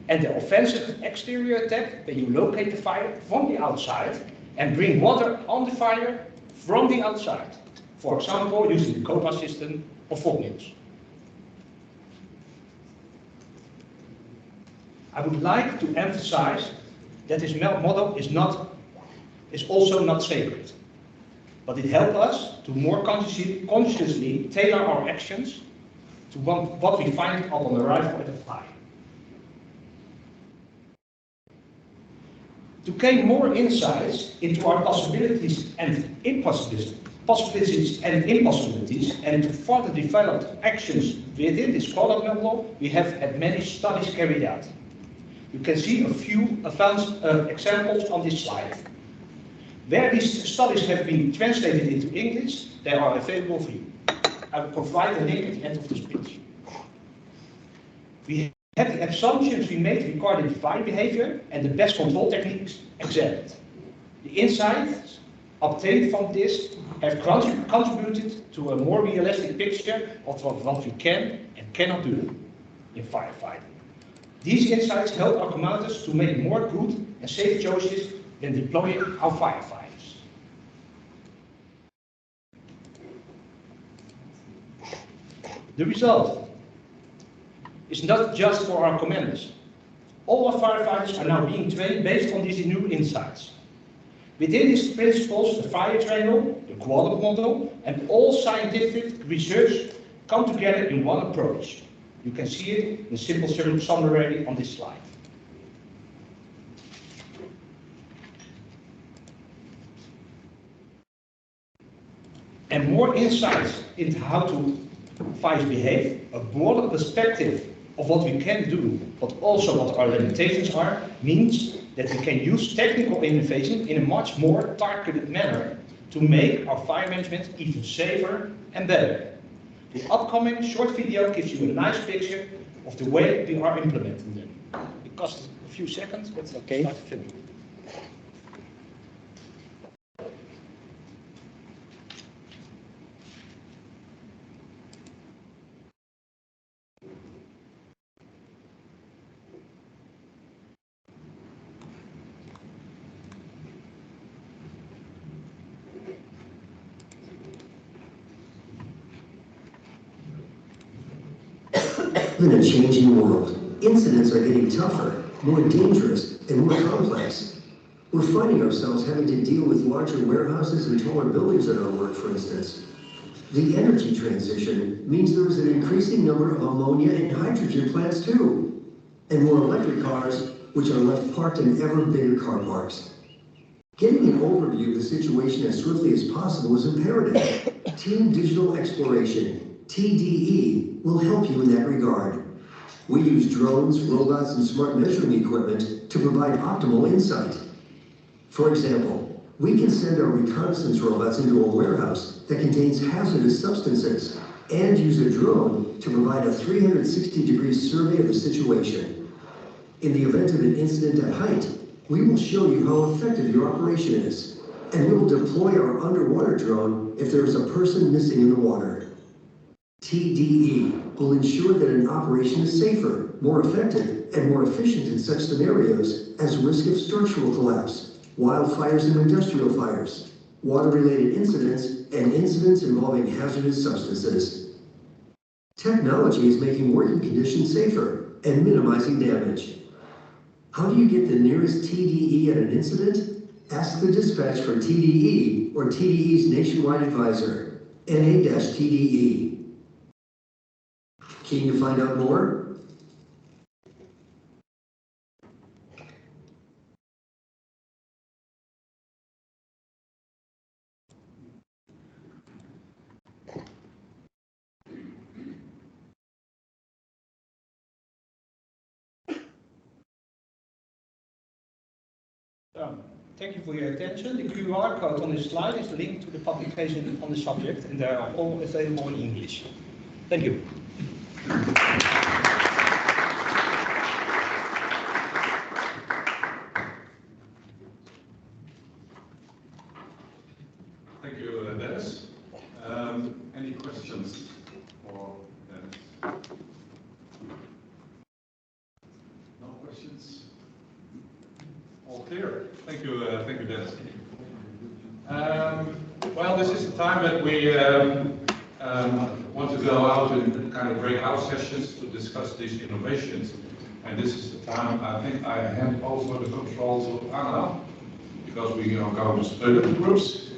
and the offensive exterior attack, where you locate the fire from the outside and bring water on the fire from the outside. For example, using the COPA system or fog news. I would like to emphasize that this model is also not sacred, but it helps us to more consciously tailor our actions to what we find upon arrival at the fire. To gain more insights into our possibilities and impossibilities, and to further develop actions within this quadrant model, we have had many studies carried out. You can see a few advanced examples on this slide. Where these studies have been translated into English, they are available for you. I will provide a link at the end of the speech. We have the assumptions we made regarding fire behavior and the best control techniques examined. The insights obtained from this have contributed to a more realistic picture of what we can and cannot do in firefighting. These insights help our commanders to make more good and safe choices when deploying our firefighters. The result is not just for our commanders. All our firefighters are now being trained based on these new insights. Within these principles, the fire triangle, the quadrant model, and all scientific research come together in one approach. You can see it in a simple summary on this slide. And more insights into how to fires behave, a broader perspective of what we can do, but also what our limitations are, means that we can use technical innovation in a much more targeted manner to make our fire management even safer and better. The upcoming short video gives you a nice picture of the way we are implementing them. It costs a few seconds, but start filming. In a changing world, incidents are getting tougher, more dangerous, and more complex. We're finding ourselves having to deal with larger warehouses and taller buildings at our work, for instance. The energy transition means there is an increasing number of ammonia and hydrogen plants too, and more electric cars, which are left parked in ever bigger car parks. Getting an overview of the situation as swiftly as possible is imperative. Team Digital Exploration, TDE, will help you in that regard. We use drones, robots, and smart measuring equipment to provide optimal insight. For example, we can send our reconnaissance robots into a warehouse that contains hazardous substances and use a drone to provide a 360-degree survey of the situation. In the event of an incident at height, we will show you how effective your operation is, and we will deploy our underwater drone if there is a person missing in the water. TDE will ensure that an operation is safer, more effective, and more efficient in such scenarios as risk of structural collapse, wildfires and industrial fires, water-related incidents, and incidents involving hazardous substances. Technology is making working conditions safer and minimizing damage. How do you get the nearest TDE at an incident? Ask the dispatch for TDE or TDE's nationwide advisor, NA-TDE. Keen to find out more? Thank you for your attention. The QR code on this slide is linked to the publication on the subject, and they are all available in English. Thank you. Thank you, Dennis. Any questions for Dennis? No questions? All clear. Thank you, Dennis. Well, this is the time that we want to go out in kind of breakout sessions to discuss these innovations. And this is the time I think I hand over the control to Anna, because we are going to split into groups,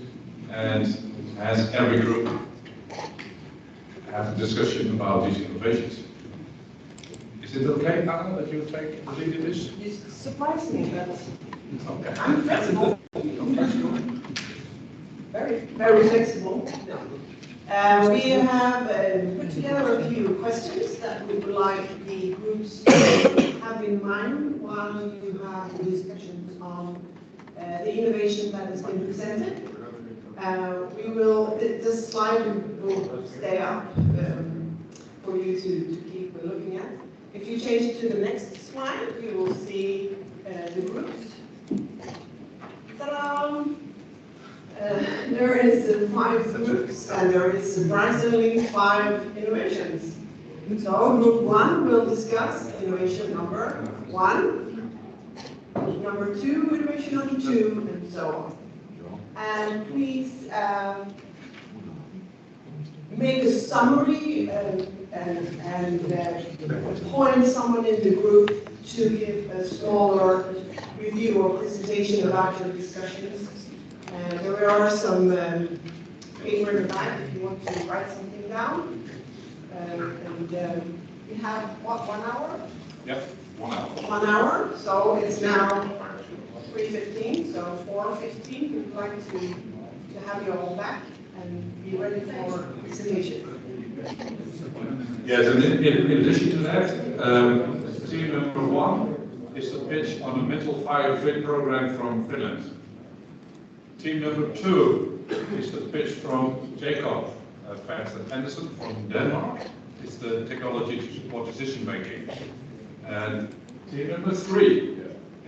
and as every group have a discussion about these innovations. Is it okay, Anna, that you take the lead in this? You surprised me, but okay. I'm flexible. Very flexible. We have put together a few questions that we would like the groups to have in mind while you have the discussions on the innovation that has been presented. This slide will stay up for you to keep looking at. If you change to the next slide, you will see the groups. Ta-da! There is 5 groups and there is surprisingly 5 innovations. So group 1 will discuss innovation number 1, number 2, innovation number 2, and so on. And please make a summary and appoint someone in the group to give a smaller review or presentation about your discussions. There are some paper in the back if you want to write something down. We have, what, 1 hour? Yep, 1 hour. 1 hour, so it's now 3:15, so 4:15, we'd like to have you all back and be ready for presentation. Yes, and in addition to that, team number 1 is the pitch on the mental fire fit program from Finland. Team number 2 is the pitch from Jacob Anderson from Denmark. It's the technology to support decision making. And team number 3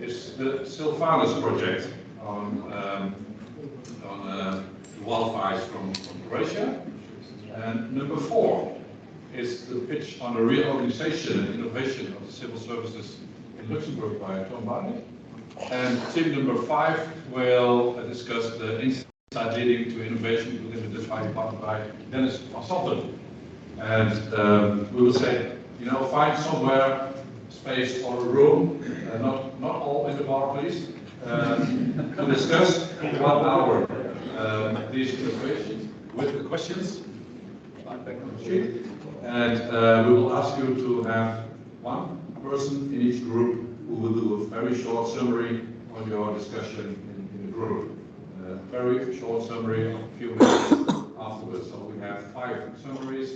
is the Sylvanus project on wildfires from Croatia. And number 4 is the pitch on the reorganization and innovation of the civil services in Luxembourg by Tom Barney. And team number 5 will discuss the insight leading to innovation within the fire department by Dennis van Santen. And we will say, you know, find somewhere, space or a room, not all in the bar, please, to discuss for 1 hour these innovations with the questions, like back on the sheet. And we will ask you to have 1 person in each group who will do a very short summary on your discussion in the group. Very short summary of a few minutes afterwards. So we have 5 summaries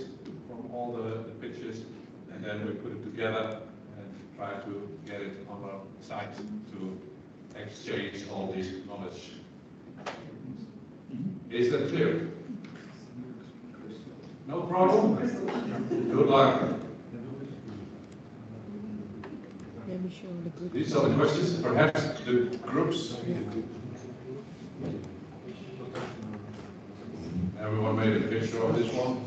from all the pitches, and then we put it together and try to get it on our site to exchange all this knowledge. Is that clear? No problem? Good luck. These are the questions. Perhaps the groups. Everyone made a picture of this one.